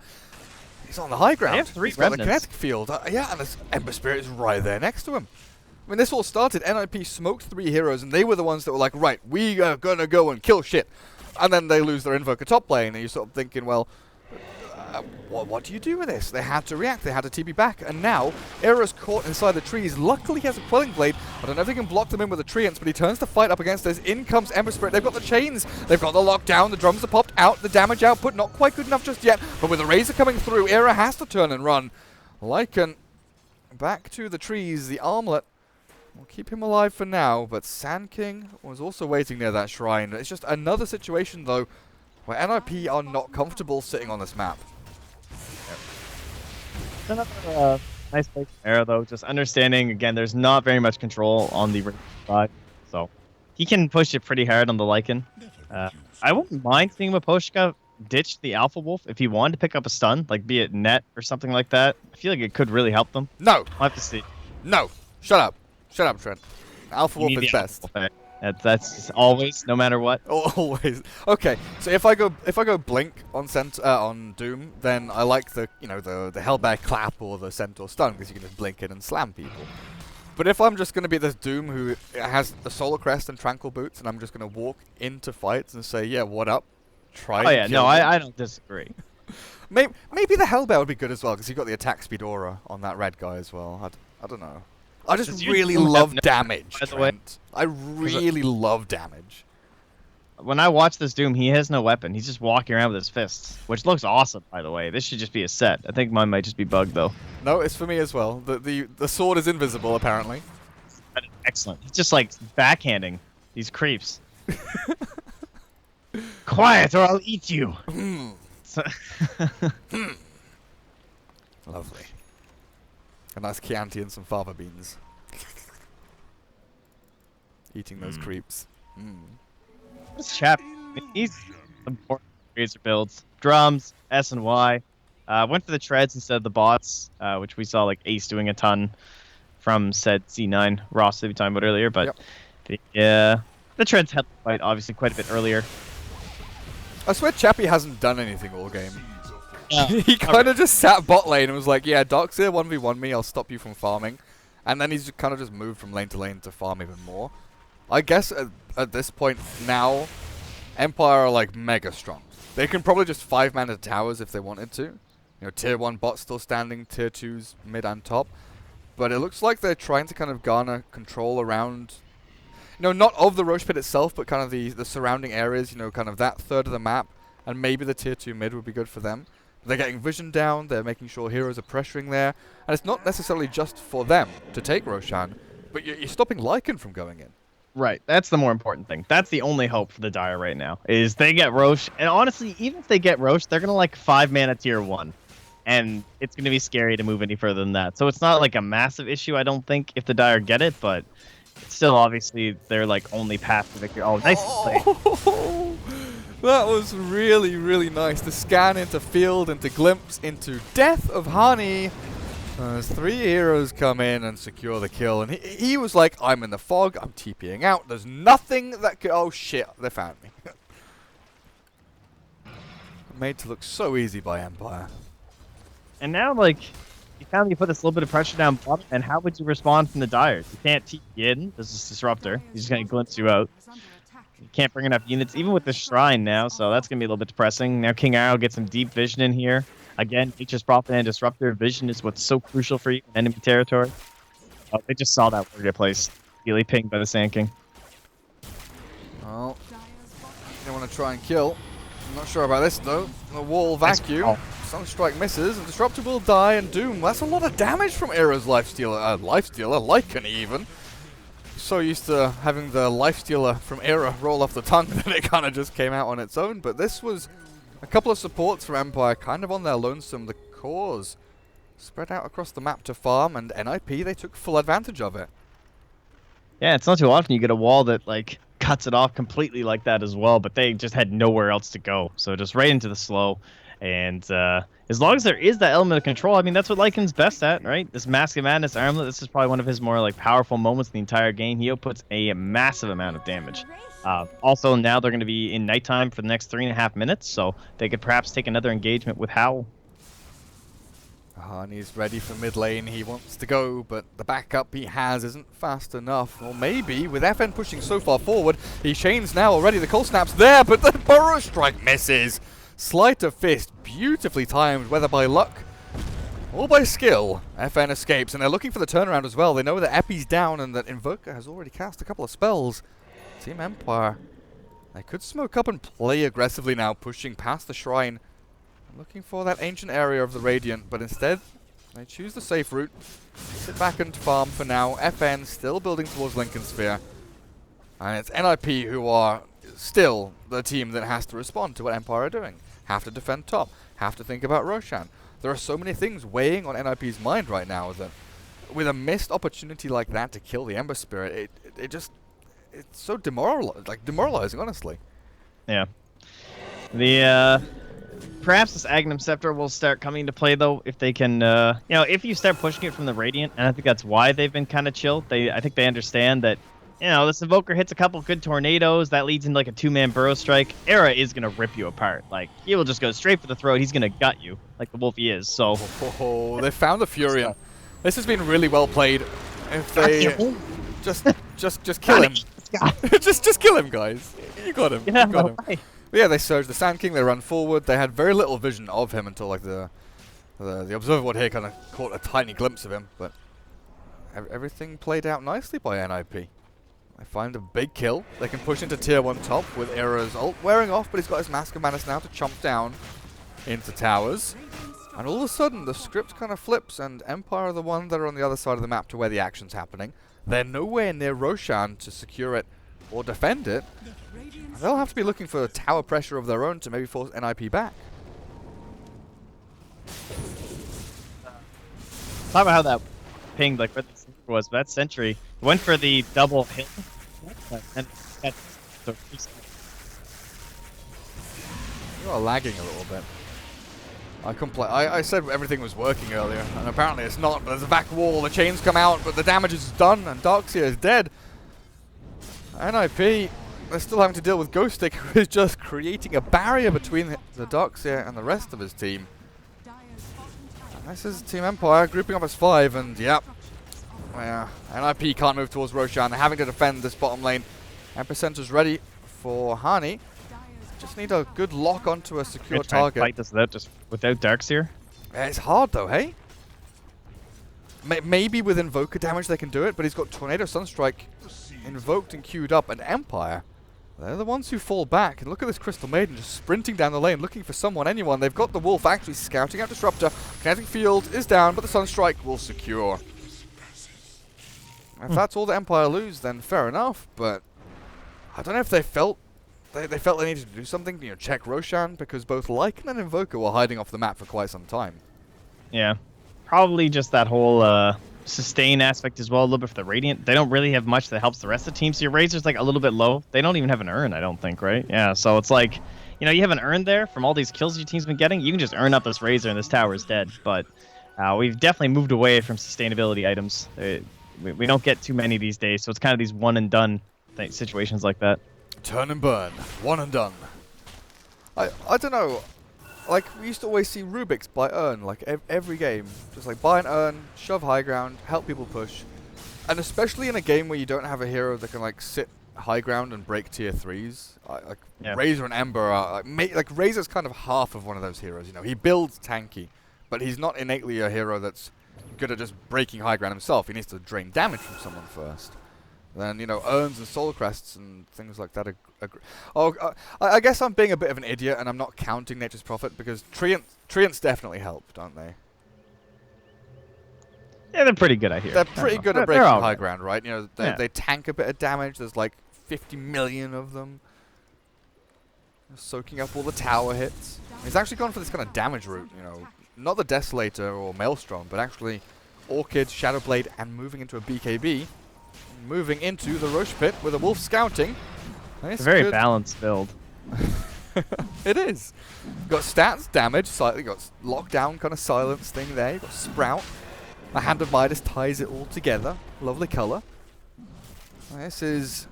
He's on the high ground. They have 3 He's got the remnants. kinetic field. Yeah, and this Ember Spirit is right there next to him. When this all started, NIP smoked 3 heroes, and they were the ones that were like, right, we are going to go and kill shit. And then they lose their Invoker top lane, and you're sort of thinking, well, what do you do with this? They had to react, they had to TP back, and now Era's caught inside the trees. Luckily he has a Quelling Blade. I don't know if he can block them in with the treants, but he turns the fight up against this. In comes Ember Spirit. They've got the chains, they've got the lockdown, the drums are popped out, the damage output not quite good enough just yet, but with the Razor coming through, Era has to turn and run. Lycan back to the trees, the armlet will keep him alive for now, but Sand King was also waiting near that shrine. It's just another situation though, where NIP are not comfortable sitting on this map. Another nice play from Era, though. Just understanding, again, there's not very much control on the side, so he can push it pretty hard on the Lycan. I wouldn't mind seeing Maposhka ditch the Alpha Wolf if he wanted to pick up a stun, like be it net or something like that. I feel like it could really help them. No! I'll have to see. No! Shut up. Shut up, Trent. Alpha You Wolf need is the best. Alpha Wolf, that's always, no matter what. Always. Okay, so if I go blink on Doom, then I like the the Hellbear clap or the Centaur stun because you can just blink in and slam people. But if I'm just going to be this Doom who has a Solar Crest and Tranquil Boots, and I'm just going to walk into fights and say, yeah, what up? Try. Oh yeah, no, I don't disagree. Maybe the Hellbear would be good as well because you've got the attack speed aura on that red guy as well. I don't know. I just Does your really Doom have love no damage, by the way? Trent. I really love damage. When I watch this Doom, he has no weapon. He's just walking around with his fists, which looks awesome, by the way. This should just be a set. I think mine might just be bugged, though. No, it's for me as well. The sword is invisible, apparently. Excellent. He's just, like, backhanding these creeps. Quiet, or I'll eat you! So Lovely. A nice Chianti and some fava beans. Eating those creeps. this chap, he's important razor builds. Drums, S and Y. Went for the treads instead of the bots, which we saw like Ace doing a ton from said C9 Ross that we talked about earlier. But the treads helped the fight obviously quite a bit earlier. I swear Chappie hasn't done anything all game. Yeah. He kind of just sat bot lane and was like, yeah, Doc's here, 1v1 me, I'll stop you from farming. And then he's kind of just moved from lane to lane to farm even more. I guess at this point now, Empire are like mega strong. They can probably just 5-man the towers if they wanted to. You know, tier 1 bot still standing, tier 2's mid and top. But it looks like they're trying to kind of garner control around, you know, not of the Roche Pit itself, but kind of the surrounding areas, you know, kind of that third of the map. And maybe the tier 2 mid would be good for them. They're getting vision down, they're making sure heroes are pressuring there. And it's not necessarily just for them to take Roshan, but you're stopping Lycan from going in. Right, that's the more important thing. That's the only hope for the Dire right now, is they get Roche. And honestly, even if they get Roche, they're going to like 5-man at tier 1. And it's going to be scary to move any further than that. So it's not like a massive issue, I don't think, if the Dire get it, but it's still obviously their like only path to victory. Oh, nice play. That was really, really nice. The scan into field, into glimpse, into death of Hani. As 3 heroes come in and secure the kill. And he was like, I'm in the fog, I'm TPing out. There's nothing that could... Oh shit, they found me. Made to look so easy by Empire. And now, like, you finally put this little bit of pressure down bottom, and how would you respond from the Dire? You can't TP in. This is Disruptor. He's just going to glimpse you out. You can't bring enough units, even with the Shrine now, so that's going to be a little bit depressing. Now King Arrow gets some deep vision in here. Again, Nature's Prophet and Disruptor vision is what's so crucial for you in enemy territory. Oh, they just saw that warrior place. Really pinged by the Sand King. Well, they want to try and kill. I'm not sure about this though. The wall vacuum. Sunstrike misses, and Disruptor will die, and Doom. That's a lot of damage from Era's Lifestealer. Lifestealer, Lycan even. So used to having the Lifestealer from Era roll off the tongue that it kind of just came out on its own. But this was a couple of supports from Empire, kind of on their lonesome. The cores spread out across the map to farm, and NIP, they took full advantage of it. Yeah, it's not too often you get a wall that, like, cuts it off completely like that as well, but they just had nowhere else to go. So just right into the slow. And as long as there is that element of control, I mean, that's what Lycan's best at, right? This Mask of Madness armlet, this is probably one of his more, like, powerful moments in the entire game. He outputs a massive amount of damage. Also, now they're going to be in nighttime for the next 3.5 minutes, so they could perhaps take another engagement with Howl. He's ready for mid lane. He wants to go, but the backup he has isn't fast enough. Or maybe, with FN pushing so far forward, he chains now already. The cold snap's there, but the Burrow Strike misses. Sleight of Fist, beautifully timed, whether by luck or by skill. FN escapes, and they're looking for the turnaround as well. They know that Epi's down and that Invoker has already cast a couple of spells. Team Empire, they could smoke up and play aggressively now, pushing past the Shrine. Looking for that ancient area of the Radiant, but instead they choose the safe route. Sit back and farm for now. FN still building towards Lincoln Sphere. And it's NIP who are still the team that has to respond to what Empire are doing. Have to defend top. Have to think about Roshan. There are so many things weighing on NIP's mind right now that with a missed opportunity like that to kill the Ember Spirit, it's so demoralizing, honestly. Yeah. Perhaps this Agnum Scepter will start coming into play, though, if they can, if you start pushing it from the Radiant, and I think that's why they've been kind of chill. I think they understand that, this Invoker hits a couple good tornadoes, that leads into, like, a two-man Burrow Strike. Era is going to rip you apart. Like, he will just go straight for the throat. He's going to gut you, like the wolf he is, so... Oh, they found the Furion. This has been really well played. If they... just kill him. just kill him, guys. You got him. Yeah, you got him. But yeah, they surge the Sand King, they run forward. They had very little vision of him until, like, the observer board here kind of caught a tiny glimpse of him. But everything played out nicely by NIP. They find a big kill. They can push into tier 1 top with Era's ult wearing off, but he's got his Mask of Madness now to chomp down into towers. And all of a sudden, the script kind of flips, and Empire are the one that are on the other side of the map to where the action's happening. They're nowhere near Roshan to secure it or defend it. They'll have to be looking for tower pressure of their own to maybe force NIP back. Talk about how that pinged, like, where the sentry was, but that sentry went for the double hit. And you are lagging a little bit. I said everything was working earlier, and apparently it's not. But there's a back wall, the chains come out, but the damage is done, and Darkseer is dead. NIP, they're still having to deal with Ghostic, who is just creating a barrier between the Darkseer and the rest of his team. And this is Team Empire grouping up as 5, and yep. Yeah, NIP can't move towards Roshan. They're having to defend this bottom lane. Epicenter's ready for Hani. Just need a good lock onto a secure target. Fight this without Darkseer. It's hard though, hey? Maybe with Invoker damage they can do it, but he's got Tornado Sunstrike invoked and queued up, and Empire, they're the ones who fall back. And look at this Crystal Maiden just sprinting down the lane, looking for someone, anyone. They've got the Wolf actually scouting out Disruptor. Kinetic Field is down, but the Sunstrike will secure. If that's all the Empire lose, then fair enough, but I don't know if they felt they needed to do something, check Roshan, because both Lycan and Invoker were hiding off the map for quite some time. Yeah, probably just that whole sustain aspect as well, a little bit for the Radiant. They don't really have much that helps the rest of the team, so your Razor's like a little bit low. They don't even have an urn, I don't think, right? Yeah, so it's like, you have an urn there from all these kills your team's been getting. You can just earn up this Razor and this tower is dead, but we've definitely moved away from sustainability items. We don't get too many these days, so it's kind of these one and done situations like that. Turn and burn, one and done. I don't know. like we used to always see Rubik's by urn, like every game. Just like buy an urn, shove high ground, help people push. And especially in a game where you don't have a hero that can like sit high ground and break tier 3s. Razor and Ember are like Razor's kind of half of one of those heroes, you know. He builds tanky, but he's not innately a hero that's good at just breaking high ground himself. He needs to drain damage from someone first. Then, you know, urns and soul crests and things like that I guess I'm being a bit of an idiot and I'm not counting Nature's Prophet because Treants definitely help, don't they? Yeah, they're pretty good, I hear. They're pretty good at breaking high ground, right? You know, they tank a bit of damage. There's like 50 million of them. Soaking up all the tower hits. He's actually gone for this kind of damage route, you know. Not the Desolator or Maelstrom, but actually Orchid, Shadowblade, and moving into a BKB. Moving into the Roche Pit with a Wolf scouting. It's a very balanced build. It is. Got stats, damage, slightly got lockdown kind of silence thing there. You've got Sprout. A Hand of Midas ties it all together. Lovely colour. This is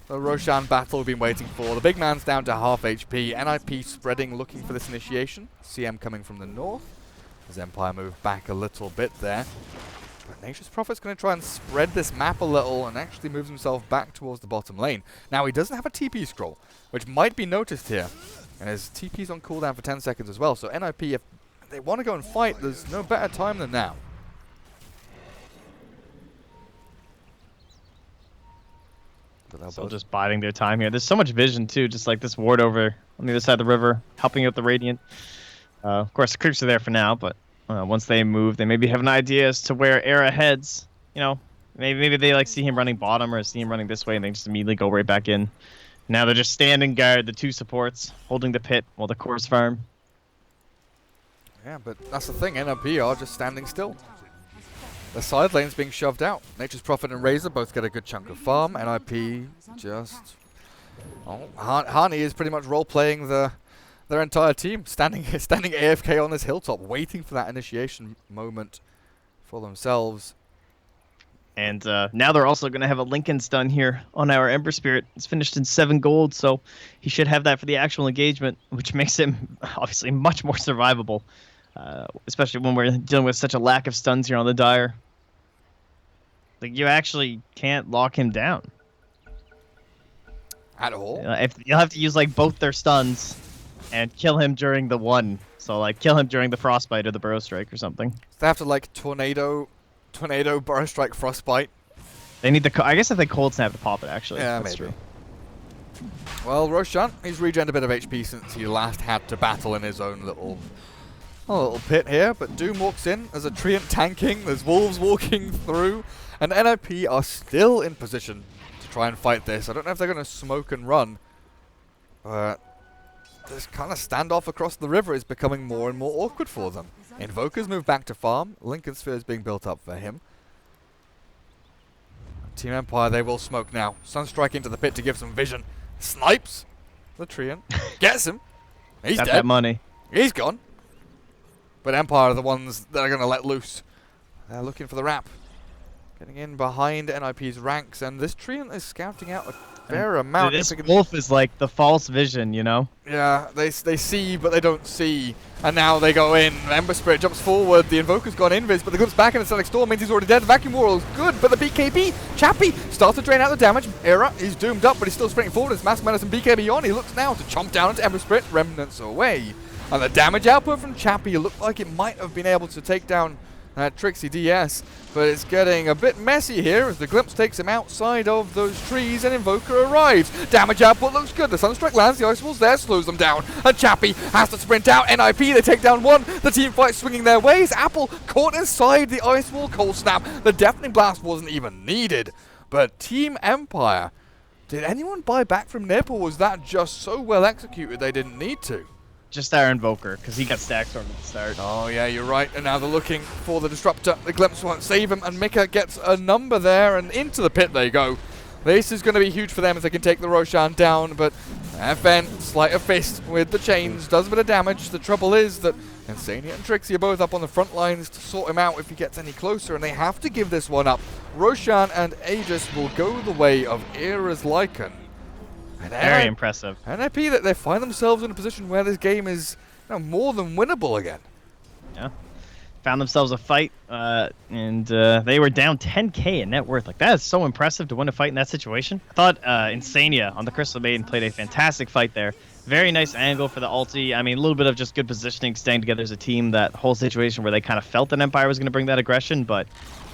the Roshan battle we've been waiting for. The big man's down to half HP. NIP spreading, looking for this initiation. CM coming from the north. As Empire move back a little bit there. But Nature's Prophet's going to try and spread this map a little and actually moves himself back towards the bottom lane. Now he doesn't have a TP scroll, which might be noticed here. And his TP's on cooldown for 10 seconds as well. So NIP, if they want to go and fight, there's no better time than now. So just biding their time here. There's so much vision too, just like this ward over on the other side of the river, helping out the Radiant. Of course, the creeps are there for now, but once they move, they maybe have an idea as to where Era heads. You know, maybe they like see him running bottom or see him running this way, and they just immediately go right back in. Now they're just standing guard, the two supports, holding the pit while the cores farm. Yeah, but that's the thing, NRP are just standing still. The side lane's being shoved out. Nature's Prophet and Razor both get a good chunk of farm. NIP just... Oh, Hani is pretty much role-playing their entire team, standing AFK on this hilltop, waiting for that initiation moment for themselves. And now they're also going to have a Lincoln stun here on our Ember Spirit. It's finished in 7 gold, so he should have that for the actual engagement, which makes him obviously much more survivable. Especially when we're dealing with such a lack of stuns here on the Dire. Like, you actually can't lock him down. At all? You'll have to use, like, both their stuns and kill him during the one. So, like, kill him during the Frostbite or the Burrow Strike or something. They have to, like, Tornado, Burrow Strike, Frostbite. They need the... I guess if they Cold Snap to pop it, actually. Yeah, that's maybe. True. Well, Roshan, he's regened a bit of HP since he last had to battle in his own little pit here, but Doom walks in. There's a Treant tanking, there's Wolves walking through, and NIP are still in position to try and fight this. I don't know if they're going to smoke and run, but this kind of standoff across the river is becoming more and more awkward for them. Invokers move back to farm. Lincoln Sphere is being built up for him. Team Empire, they will smoke now. Sunstrike into the pit to give some vision. Snipes the Treant. Gets him. He's Got dead. that money. He's gone. But Empire are the ones that are going to let loose. They're looking for the wrap. Getting in behind NIP's ranks, and this Treant is scouting out a fair amount. This wolf is like the false vision, you know? Yeah, they see, but they don't see. And now they go in. Ember Spirit jumps forward. The Invoker's gone invis, but the glimpse back in the Sonic Storm means he's already dead. Vacuum Wall is good, but the BKB, Chappie, starts to drain out the damage. Era is doomed up, but he's still sprinting forward. It's Mass Menace and BKB on. He looks now to chomp down into Ember Spirit. Remnants away. And the damage output from Chappie looked like it might have been able to take down Trixie DS, but it's getting a bit messy here as the glimpse takes him outside of those trees and Invoker arrives. Damage output looks good. The Sunstrike lands, the Ice Wall's there, slows them down. And Chappie has to sprint out. NIP, they take down one. The team fight swinging their ways. Apple caught inside the Ice Wall. Cold Snap. The Deafening Blast wasn't even needed. But Team Empire, did anyone buy back from Nip, or was that just so well executed they didn't need to? Just our Invoker, because he got stack stormed at the start. Oh yeah, you're right. And now they're looking for the Disruptor. The Glimpse won't save him, and Mika gets a number there, and into the pit they go. This is going to be huge for them if they can take the Roshan down, but FN, Sleight of Fist with the chains, does a bit of damage. The trouble is that Insania and Trixie are both up on the front lines to sort him out if he gets any closer, and they have to give this one up. Roshan and Aegis will go the way of Era's Lycan. Very impressive. NIP, that they find themselves in a position where this game is more than winnable again. Yeah. Found themselves a fight, and they were down 10K in net worth. Like, that is so impressive to win a fight in that situation. I thought Insania on the Crystal Maiden played a fantastic fight there. Very nice angle for the ulti. I mean, a little bit of just good positioning, staying together as a team. That whole situation where they kind of felt that Empire was going to bring that aggression, but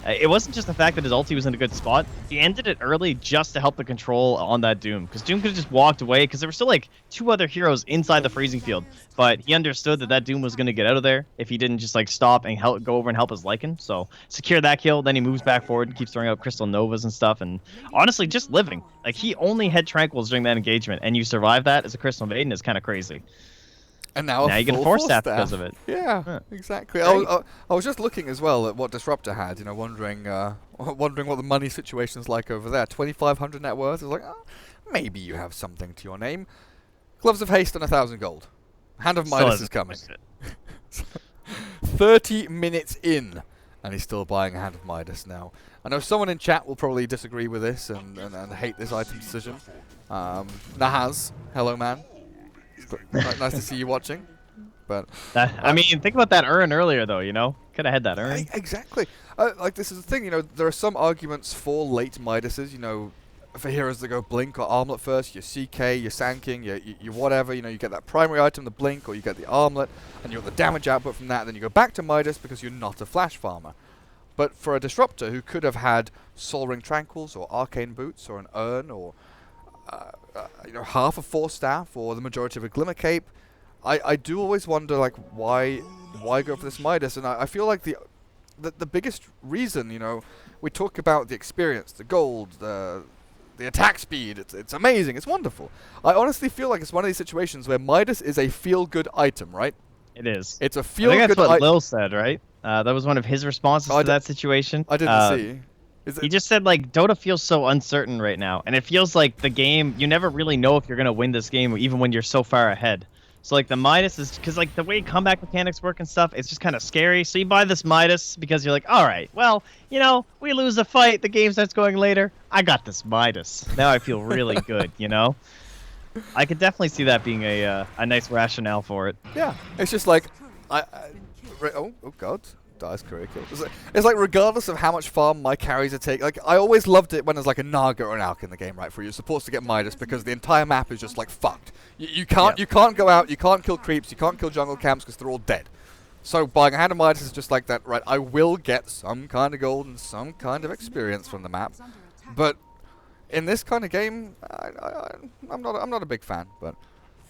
it wasn't just the fact that his ulti was in a good spot. He ended it early just to help the control on that Doom, because Doom could have just walked away, because there were still like 2 other heroes inside the freezing field, but he understood that that Doom was going to get out of there if he didn't just like stop and go over and help his Lycan. So secure that kill, then he moves back forward and keeps throwing out Crystal Novas and stuff, and honestly just living. Like, he only had Tranquils during that engagement, and you survive that as a Crystal Maiden is kind of crazy. And now you get a 4-staff because of it. Yeah, exactly. I was just looking as well at what Disruptor had, you know, wondering what the money situation's like over there. 2,500 net worth. It's like, maybe you have something to your name. Gloves of Haste and 1,000 gold. Hand of Midas is coming. 30 minutes in, and he's still buying a Hand of Midas now. I know someone in chat will probably disagree with this and hate this item decision. Nahaz, hello man. Nice to see you watching. But I mean, think about that urn earlier, though. You know, could have had that urn. Exactly. Like, this is the thing. You know, there are some arguments for late Midases. You know, for heroes that go Blink or Armlet first, your CK, your Sand King, your whatever. You know, you get that primary item, the Blink, or you get the Armlet, and you get the damage output from that. And then you go back to Midas because you're not a flash farmer. But for a Disruptor who could have had Soul Ring Tranquils or Arcane Boots or an urn or you know, half a 4-staff or the majority of a Glimmer Cape, I do always wonder, like, why go for this Midas? And I feel like the biggest reason, you know, we talk about the experience, the gold, the attack speed. It's amazing. It's wonderful. I honestly feel like it's one of these situations where Midas is a feel-good item, right? It is. It's a feel-good item. I think that's what Lil said, right? That was one of his responses to that situation. I didn't see. He just said, like, Dota feels so uncertain right now, and it feels like the game, you never really know if you're going to win this game, even when you're so far ahead. So, like, the Midas is, because, like, the way comeback mechanics work and stuff, it's just kind of scary. So you buy this Midas because you're like, all right, well, you know, we lose a fight, the game starts going later, I got this Midas. Now I feel really good, you know? I could definitely see that being a nice rationale for it. Yeah, it's just like, oh God. Dice career kill. It's like, regardless of how much farm my carries are taking, like, I always loved it when there's like a Naga or an Alk in the game, right, for your supports to get Midas, because the entire map is just like fucked. You can't go out, you can't kill creeps, you can't kill jungle camps because they're all dead. So buying a Hand of Midas is just like that, right? I will get some kind of gold and some kind of experience from the map, but in this kind of game, I'm not a big fan, but.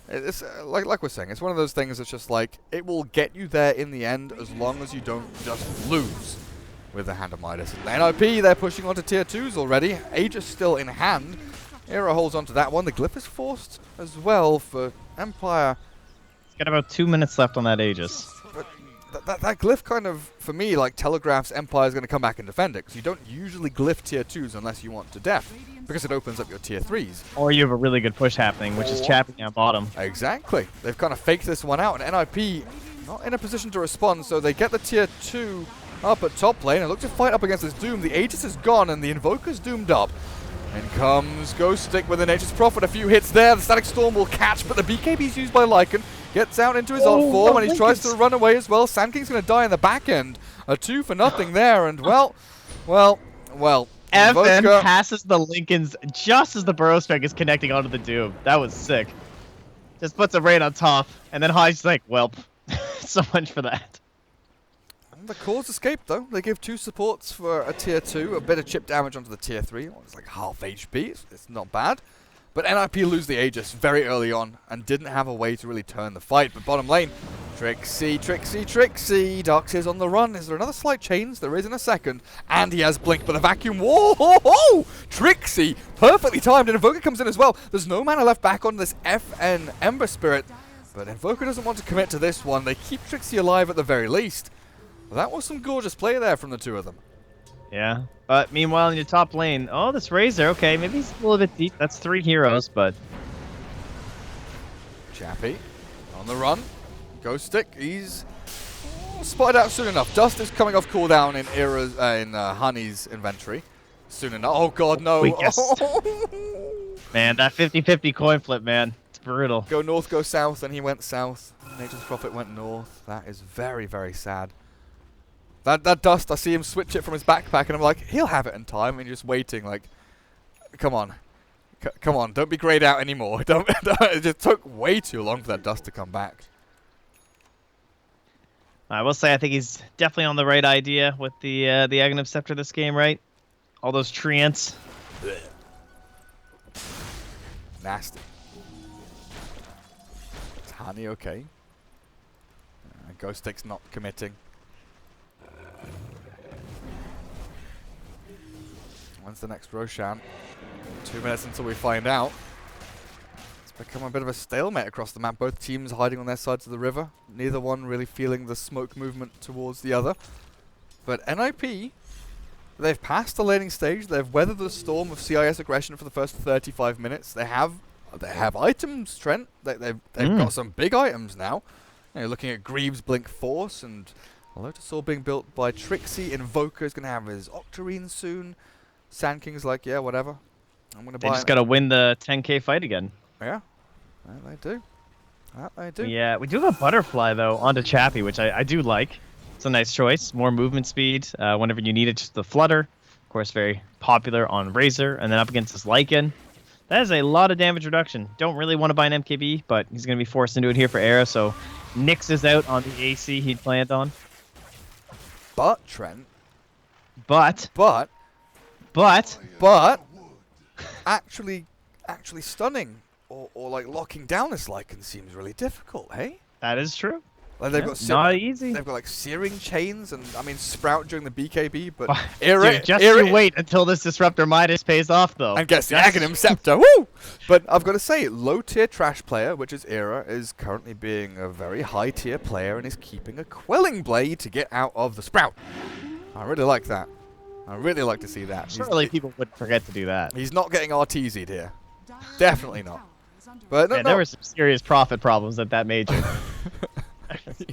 It's like we're saying, it's one of those things that's just like, it will get you there in the end as long as you don't just lose with the Hand of Midas. And NIP, they're pushing onto tier 2s already. Aegis still in hand. Era holds onto that one. The Glyph is forced as well for Empire. It's got about 2 minutes left on that Aegis. But that Glyph kind of, for me, like, telegraphs Empire's going to come back and defend it, because you don't usually Glyph tier 2s unless you want to def, because it opens up your tier 3s. Or you have a really good push happening, which is chapping at bottom. Exactly. They've kind of faked this one out, and NIP not in a position to respond, so they get the tier 2 up at top lane and look to fight up against this Doom. The Aegis is gone, and the Invoker's doomed up. In comes Ghost Stick with a Nature's Prophet. A few hits there. The Static Storm will catch, but the BKB's used by Lycan. Gets out into his ult form, and he tries to run away as well. Sand King's going to die in the back end. A 2-for-0 there, and well. Evan passes the Lincolns just as the Burrow Strike is connecting onto the Doom. That was sick. Just puts it right on top, and then Hodge's like, well, so much for that. The cause escaped, though. They give 2 supports for a tier 2, a bit of chip damage onto the tier 3. It's like half HP. It's not bad. But NIP lose the Aegis very early on and didn't have a way to really turn the fight. But bottom lane, Trixie. Darks is on the run. Is there another slight change? There is in a second. And he has Blink, but the vacuum. Whoa! Trixie, perfectly timed. And Invoker comes in as well. There's no mana left back on this FN Ember Spirit. But Invoker doesn't want to commit to this one. They keep Trixie alive at the very least. That was some gorgeous play there from the 2 of them. Yeah, but meanwhile in your top lane, oh, this Razor, okay, maybe he's a little bit deep. That's 3 heroes, but... Chappie on the run. Ghost Stick, he's spotted out soon enough. Dust is coming off cooldown in Honey's inventory. Soon enough. Oh god, no. Man, that 50-50 coin flip, man. It's Brutal. Go north, go south, and he went south. Nature's Prophet went north. That is very, very sad. That dust, I see him switch it from his backpack, and I'm like, he'll have it in time, and you're just waiting, like, come on. Come on, don't be grayed out anymore. It just took way too long for that dust to come back. I will say I think he's definitely on the right idea with the Aghanim Scepter this game, right? All those treants. Nasty. Is Hani okay? Ghost Stick's not committing. When's the next Roshan? 2 minutes until we find out. It's become a bit of a stalemate across the map. Both teams hiding on their sides of the river. Neither one really feeling the smoke movement towards the other. But NIP, they've passed the laning stage. They've weathered the storm of CIS aggression for the first 35 minutes. They have items, Trent. They've got some big items now. You're looking at Greaves Blink Force and Lotusaur being built by Trixie. Invoker's going to have his Octarine soon. Sand King's like, yeah, whatever. I'm going to buy it. They just got to win the 10k fight again. Yeah, that they do. That they do. Yeah, we do have a Butterfly, though, onto Chappie, which I do like. It's a nice choice. More movement speed. Whenever you need it, just the Flutter. Of course, very popular on Razor. And then up against this Lycan. That is a lot of damage reduction. Don't really want to buy an MKB, but he's going to be forced into it here for Era, so Nyx is out on the AC he'd planned on. But, Trent. But. Actually stunning or like locking down this Lycan seems really difficult, hey? That is true. Like they've got not easy. They've got like searing chains and I mean Sprout during the BKB, but Dude, you wait until this Disruptor Midas pays off though. And gets the Aghanim Scepter. Woo! But I've got to say, low tier trash player, which is Era, is currently being a very high tier player and is keeping a Quelling Blade to get out of the Sprout. I really like that. I really like to see that. Surely people would forget to do that. He's not getting RTZ'd here. Definitely not. But no, there were some serious profit problems at that major.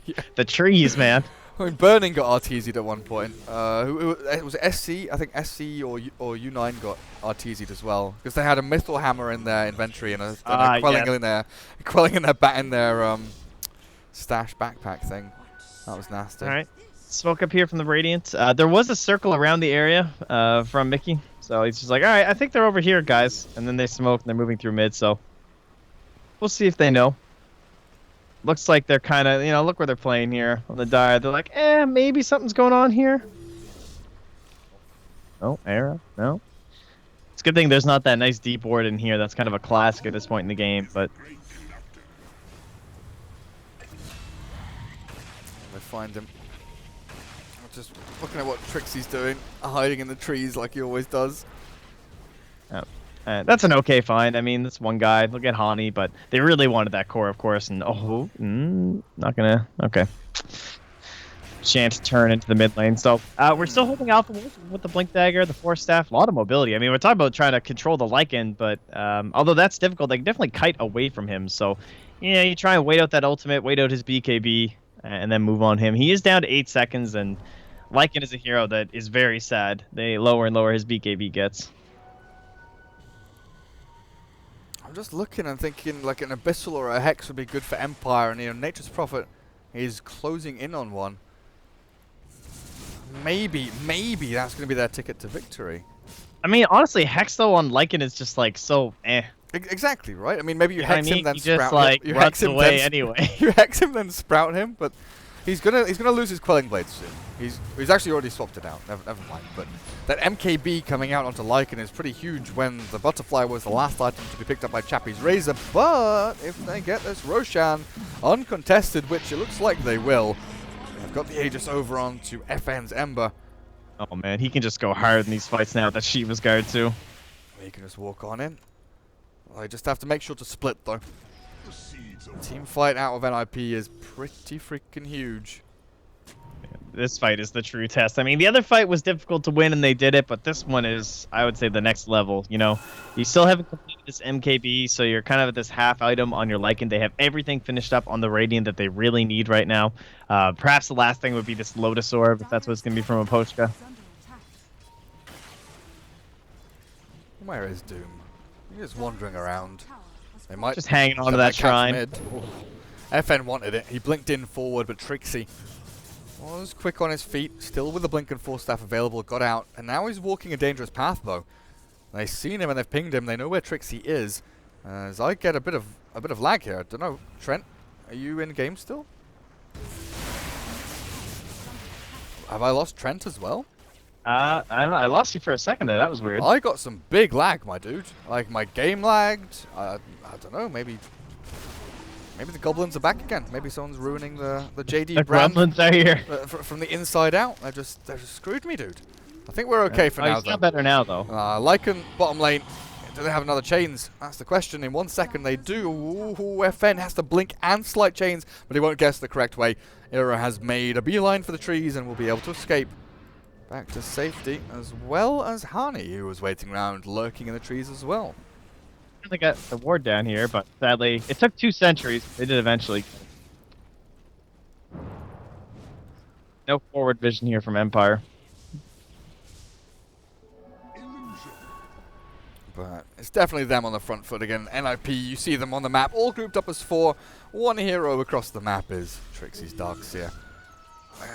Yeah. The trees, man. I mean, Burning got RTZ'd at one point. Was it SC? I think SC or U9 got RTZ'd as well because they had a Mythal Hammer in their inventory and a Quelling in their stash backpack thing. That was nasty. All right. Smoke up here from the Radiant. There was a circle around the area from Mickey. So he's just like, all right, I think they're over here, guys. And then they smoke and they're moving through mid. So we'll see if they know. Looks like they're kind of, look where they're playing here on the dive. They're like, maybe something's going on here. No, Era, no. It's a good thing there's not that nice deep ward in here. That's kind of a classic at this point in the game, but... They find him. Just looking at what Trixie's doing, hiding in the trees like he always does. That's an okay find. I mean, that's one guy. Look at Hani, but they really wanted that core, of course. And not gonna. Okay. Chance to turn into the mid lane. So we're still holding Alpha Wolf with the Blink Dagger, the Force Staff, a lot of mobility. I mean, we're talking about trying to control the Lycan, but although that's difficult, they can definitely kite away from him. So yeah, you try and wait out that ultimate, wait out his BKB, and then move on him. He is down to 8 seconds, and Lycan is a hero that is very sad. They lower and lower his BKB gets. I'm just looking and thinking like an Abyssal or a Hex would be good for Empire, and Nature's Prophet is closing in on one. Maybe that's going to be their ticket to victory. I mean, honestly, Hex though on Lycan is just like so Exactly, right? I mean, maybe you hex him then Sprout him. Like, you hex him away anyway. You hex him then Sprout him, but he's gonna lose his Quelling Blade soon. He's actually already swapped it out. Never mind. But that MKB coming out onto Lycan is pretty huge when the Butterfly was the last item to be picked up by Chappie's Razor. But if they get this Roshan uncontested, which it looks like they will, they've got the Aegis over onto FN's Ember. Oh man, he can just go hard in these fights now that Shiva's guard too. He can just walk on in. I just have to make sure to split though. Team fight out of NIP is pretty freaking huge. This fight is the true test. I mean, the other fight was difficult to win and they did it, but this one is, I would say, the next level. You still haven't completed this MKB, so you're kind of at this half item on your Lycan. They have everything finished up on the Radiant that they really need right now. Perhaps the last thing would be this Lotus Orb, if that's what it's going to be from Apochka. Where is Doom? He's just wandering around. They might just hanging on to might that catch shrine. mid. FN wanted it. He blinked in forward, but Trixie was quick on his feet, still with the blink and force staff available, got out, and now he's walking a dangerous path though. They've seen him and they've pinged him. They know where Trixie is. As I get a bit of lag here. I don't know. Trent, are you in game still? Have I lost Trent as well? I don't know. I lost you for a second there. That was weird. I got some big lag, my dude. Like, my game lagged. I don't know. Maybe the goblins are back again. Maybe someone's ruining the JD The brand. gremlins are here. From the inside out. They just screwed me, dude. I think we're okay for now, He's though. not better now, though. Lycan, bottom lane. Do they have another chains? That's the question. In 1 second, they do. Ooh, FN has to blink and slight chains, but he won't guess the correct way. Ira has made a beeline for the trees and will be able to escape back to safety, as well as Hani, who was waiting around, lurking in the trees as well. They got the ward down here, but sadly, it took 2 centuries. They did eventually. No forward vision here from Empire. But it's definitely them on the front foot again. NIP, you see them on the map, all grouped up as 4. One hero across the map is Trixie's Darkseer.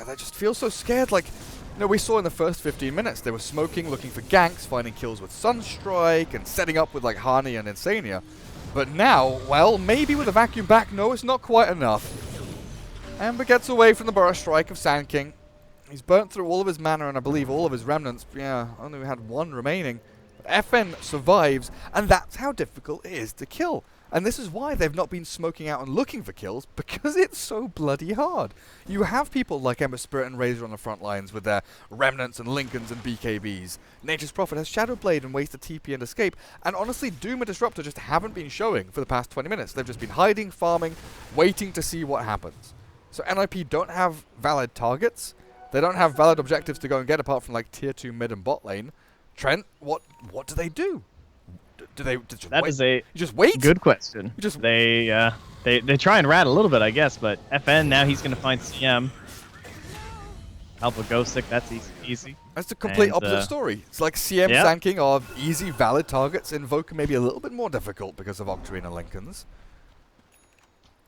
They just feel so scared. Like, you know, we saw in the first 15 minutes, they were smoking, looking for ganks, finding kills with Sunstrike, and setting up with, like, Hani and Insania. But now, well, maybe with a vacuum back, no, it's not quite enough. Ember gets away from the Burst Strike of Sand King. He's burnt through all of his mana and I believe all of his remnants. Yeah, only we had 1 remaining. FN survives, and that's how difficult it is to kill. And this is why they've not been smoking out and looking for kills, because it's so bloody hard. You have people like Ember Spirit and Razor on the front lines with their Remnants and Lincolns and BKBs. Nature's Prophet has Shadowblade and ways to TP and escape. And honestly, Doom and Disruptor just haven't been showing for the past 20 minutes. They've just been hiding, farming, waiting to see what happens. So NIP don't have valid targets. They don't have valid objectives to go and get apart from like tier 2 mid and bot lane. Trent, what do they do? Do they just That wait? is a You just wait? good question. You just They try and rat a little bit, I guess, but FN now he's gonna find CM. Help with Ghost Stick, that's easy. That's the complete And, opposite story. It's like CM yeah. Sand King are easy, valid targets. Invoker maybe a little bit more difficult because of Octarine and Lincolns.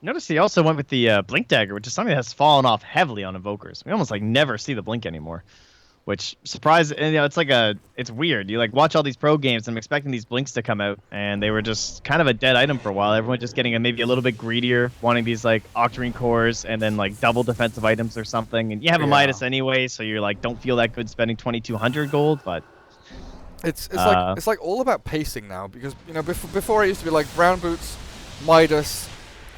Notice he also went with the Blink Dagger, which is something that's fallen off heavily on Invokers. We almost like never see the Blink anymore. Which surprise, you know, it's weird. You like watch all these pro games and I'm expecting these blinks to come out and they were just kind of a dead item for a while. Everyone just getting maybe a little bit greedier, wanting these like Octarine cores and then like double defensive items or something. And you have a Midas anyway, so you're like don't feel that good spending 2,200 gold, but It's like all about pacing now because you know before it used to be like brown boots, Midas,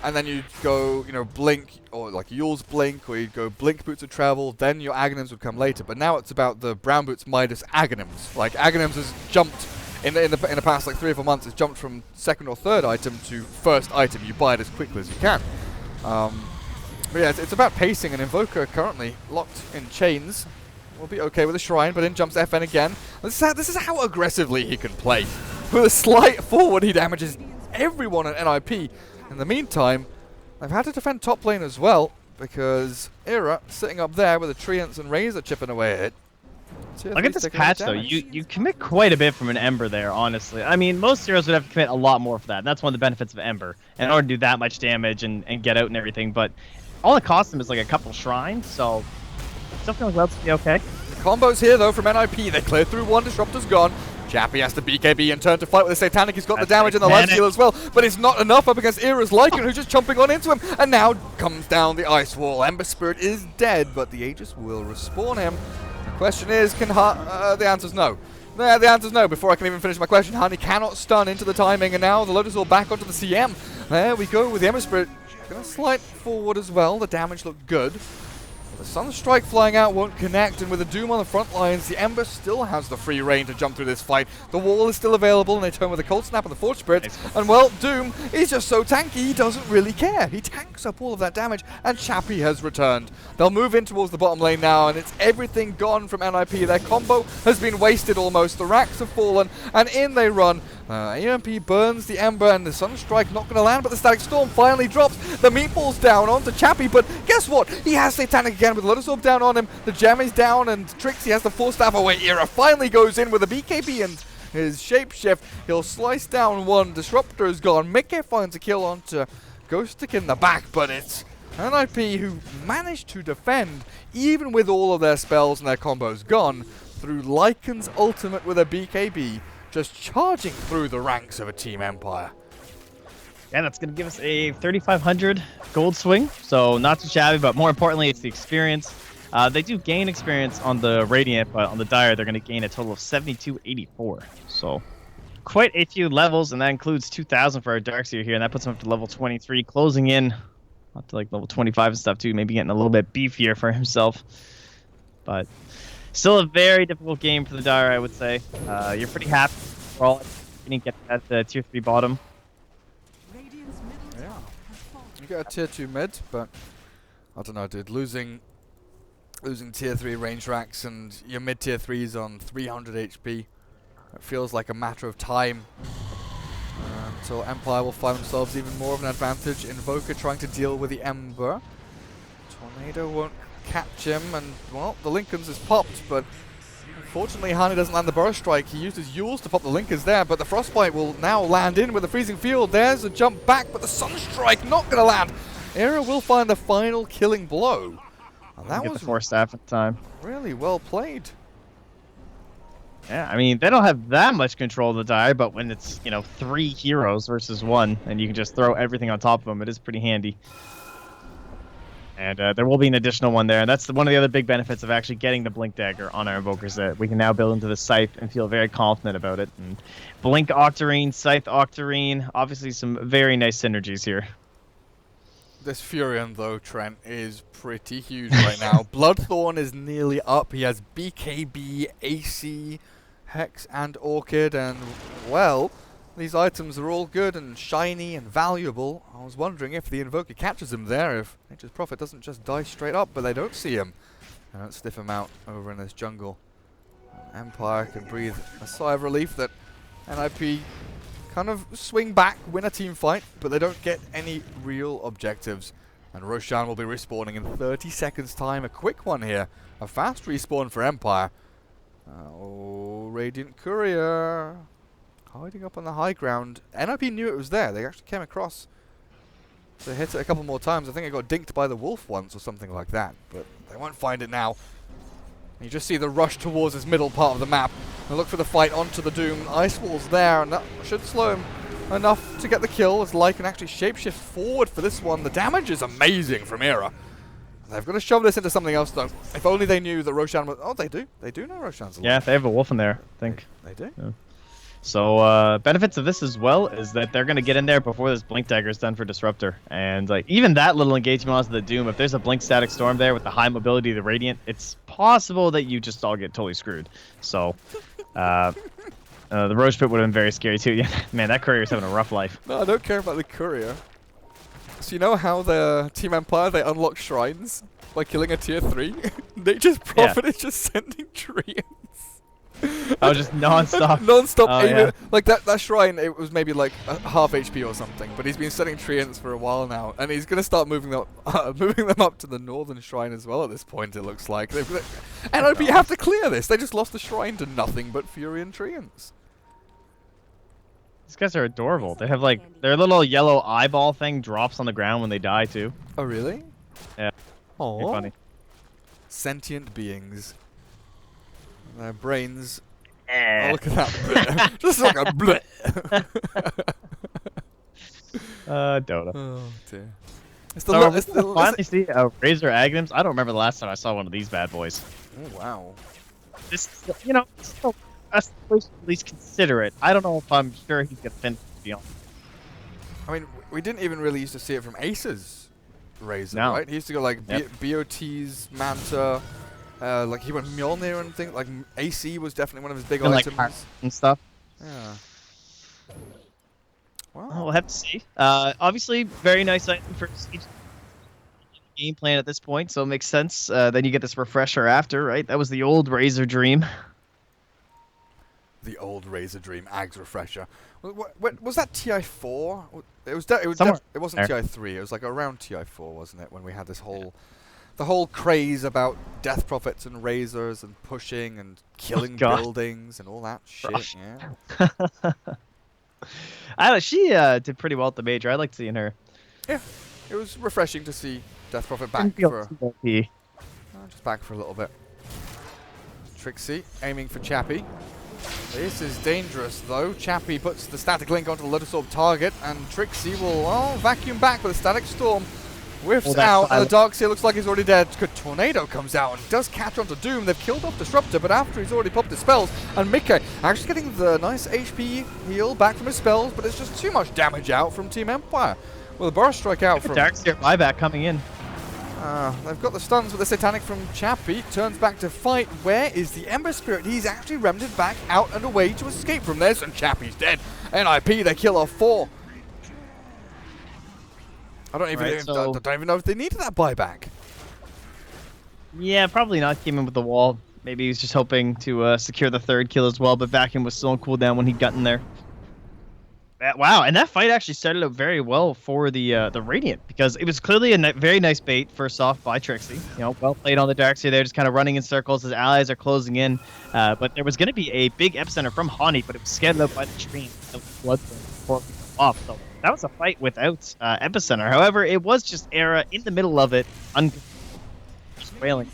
and then you'd go, you know, Blink, or like Yule's Blink, or you'd go Blink Boots of Travel, then your Aghanims would come later. But now it's about the Brown Boots, Midas, Aghanims. Like, Aghanims has jumped, in the past like 3 or 4 months, it's jumped from 2nd or 3rd item to 1st item. You buy it as quickly as you can. But yeah, it's about pacing, and Invoker currently locked in chains. Will be okay with a Shrine, but in jumps FN again. This is how aggressively he can play. With a slight forward, he damages everyone at NIP. In the meantime, they've had to defend top lane as well, because Ira sitting up there with a Treants and Razor chipping away at it. Look at this patch though. You commit quite a bit from an Ember there, honestly. I mean, most heroes would have to commit a lot more for that. And that's one of the benefits of Ember. In order to do that much damage and get out and everything. But all it costs them is like a couple shrines, so still feeling relatively okay. The combos here though from NIP. They cleared through one, Disruptor's gone. Chappie has to BKB and turn to fight with the Satanic. He's got the damage and the life steal as well, but it's not enough up against Ira's Lycan, who's just jumping on into him, and now comes down the ice wall. Ember Spirit is dead, but the Aegis will respawn him. The question is, can the answer's no. The answer's no. Before I can even finish my question, Hani cannot stun into the timing, and now the Lotus Orb back onto the CM. There we go with the Ember Spirit. Gonna slide forward as well. The damage looked good. The Sunstrike flying out won't connect, and with the Doom on the front lines, the Ember still has the free reign to jump through this fight. The wall is still available, and they turn with a Cold Snap and the Forge Spirit. And well, Doom is just so tanky, he doesn't really care. He tanks up all of that damage, and Chappie has returned. They'll move in towards the bottom lane now, and it's everything gone from NIP. Their combo has been wasted almost. The racks have fallen, and in they run. EMP burns the Ember, and the Sunstrike not going to land, but the Static Storm finally drops. The Meatball's down onto Chappie, but guess what? He has Satanic again with Lotus Orb down on him. The Gem is down, and Trixie has the Force Staff away. Ira finally goes in with a BKB, and his shapeshift. He'll slice down one. Disruptor is gone. Mickey finds a kill onto Ghostic in the back, but it's NIP who managed to defend, even with all of their spells and their combos gone, through Lycan's ultimate with a BKB, just charging through the ranks of a Team Empire. Yeah, that's going to give us a 3,500 gold swing, so not too shabby, but more importantly, it's the experience. They do gain experience on the Radiant, but on the Dire, they're going to gain a total of 7,284. So quite a few levels, and that includes 2,000 for our Darkseer here, and that puts him up to level 23, closing in up to like level 25 and stuff too, maybe getting a little bit beefier for himself. But still a very difficult game for the Dire, I would say. You're pretty happy for all you didn't get that tier 3 bottom. Yeah. You got a tier 2 mid, but I don't know, dude. Losing tier 3 range racks and your mid tier 3s on 300 HP, it feels like a matter of time until Empire will find themselves even more of an advantage. Invoker trying to deal with the Ember. Tornado won't catch him, and well, the Lincoln's is popped, but unfortunately Hani doesn't land the Burst Strike. He used his Yules to pop the Lincoln's there, but the Frostbite will now land in with the Freezing Field. There's a jump back, but the Sunstrike not going to land. Era will find the final killing blow. And that was the 4 staff at the time. Really well played. Yeah, I mean, they don't have that much control of the Dire, but when it's, 3 heroes versus 1, and you can just throw everything on top of them, it is pretty handy. And there will be an additional one there, and that's one of the other big benefits of actually getting the Blink Dagger on our Invokers, that we can now build into the Scythe and feel very confident about it. And Blink Octarine, Scythe Octarine, obviously some very nice synergies here. This Furion, though, Trent, is pretty huge right now. Bloodthorn is nearly up. He has BKB, AC, Hex, and Orchid, and, well, these items are all good and shiny and valuable. I was wondering if the Invoker catches him there, if Nature's Prophet doesn't just die straight up, but they don't see him. They don't sniff him out over in this jungle. Empire can breathe a sigh of relief that NIP kind of swing back, win a team fight, but they don't get any real objectives. And Roshan will be respawning in 30 seconds time. A quick one here. A fast respawn for Empire. Oh, Radiant Courier hiding up on the high ground. NIP knew it was there. They actually came across to hit it a couple more times. I think it got dinked by the wolf once or something like that, but they won't find it now. You just see the rush towards this middle part of the map. And look for the fight onto the Doom. Ice Wall's there, and that should slow him enough to get the kill, as Lycan can actually shapeshift forward for this one. The damage is amazing from Era. They've got to shove this into something else, though. If only they knew that Roshan was... Oh, they do. They do know Roshan's alive. Yeah, they have a wolf in there, I think. They do. Yeah. So, benefits of this as well is that they're going to get in there before this Blink Dagger is done for Disruptor. And, like, even that little engagement onto the Doom, if there's a Blink Static Storm there with the high mobility of the Radiant, it's possible that you just all get totally screwed. So, the Roach Pit would have been very scary, too. Yeah, man, that Courier's having a rough life. No, I don't care about the Courier. So you know how the Team Empire, they unlock shrines by killing a tier 3? Nature's Prophet is just sending treants. I was just non-stop. Non-stop aiming. Yeah. Like that shrine, it was maybe like half HP or something, but he's been sending treants for a while now, and he's going to start moving them up to the northern shrine as well at this point, it looks like. And you have to clear this. They just lost the shrine to nothing but Fury and treants. These guys are adorable. They have like, their little yellow eyeball thing drops on the ground when they die too. Oh, really? Yeah. Oh. Funny. Sentient beings. Their brains. Oh, look at that. Just like a bleh. Dota. Oh, dear. It's So finally see Razor Aghanim's. I don't remember the last time I saw one of these bad boys. Oh, wow. This, it's still best place to at least consider it. I don't know if I'm sure he's gonna finish, to be honest. I mean, we didn't even really used to see it from Ace's Razor, No. right? He used to go like BOT's, Manta, like he went Mjolnir and things. Like AC was definitely one of his big items. Like and stuff. Yeah. Wow. We'll have to see. Obviously, very nice item for game plan at this point, so it makes sense. Then you get this refresher after, right? That was the old Razor Dream. The old Razor Dream Ags refresher. Was that TI4? It wasn't Somewhere TI3. It was like around TI4, wasn't it? When we had this whole the whole craze about death prophets and razors and pushing and killing God. buildings and all that shit. She did pretty well at the major. I liked seeing her. Yeah, it was refreshing to see Death Prophet back Didn't feel for too OP. just back for a little bit. Trixie aiming for Chappie. This is dangerous though. Chappie puts the static link onto the Lotus Orb target, and Trixie will vacuum back with a static storm. Whiffs out, and the Darkseer looks like he's already dead. Good Tornado comes out and does catch onto Doom. They've killed off Disruptor, but after he's already popped his spells, and Mickey actually getting the nice HP heal back from his spells, but it's just too much damage out from Team Empire. Well, the Burst Strike out from... Darkseer buyback coming in. They've got the stuns with the Satanic from Chappie. Turns back to fight. Where is the Ember Spirit? He's actually remnanted back out and away to escape from this, and Chappie's dead. NIP, they kill off 4. I don't even know if they needed that buyback. Yeah, probably not. Came in with the wall. Maybe he was just hoping to secure the 3rd kill as well, but Vacuum was still on cooldown when he got in there. Wow, and that fight actually started out very well for the Radiant, because it was clearly a very nice bait first off by Trixie. You know, well played on the Darkseer there, just kind of running in circles. His allies are closing in, but there was going to be a big epicenter from Honey, but it was scattered out by the train. Blood before it was off, so that was a fight without epicenter. However, it was just Era in the middle of it, just wailing.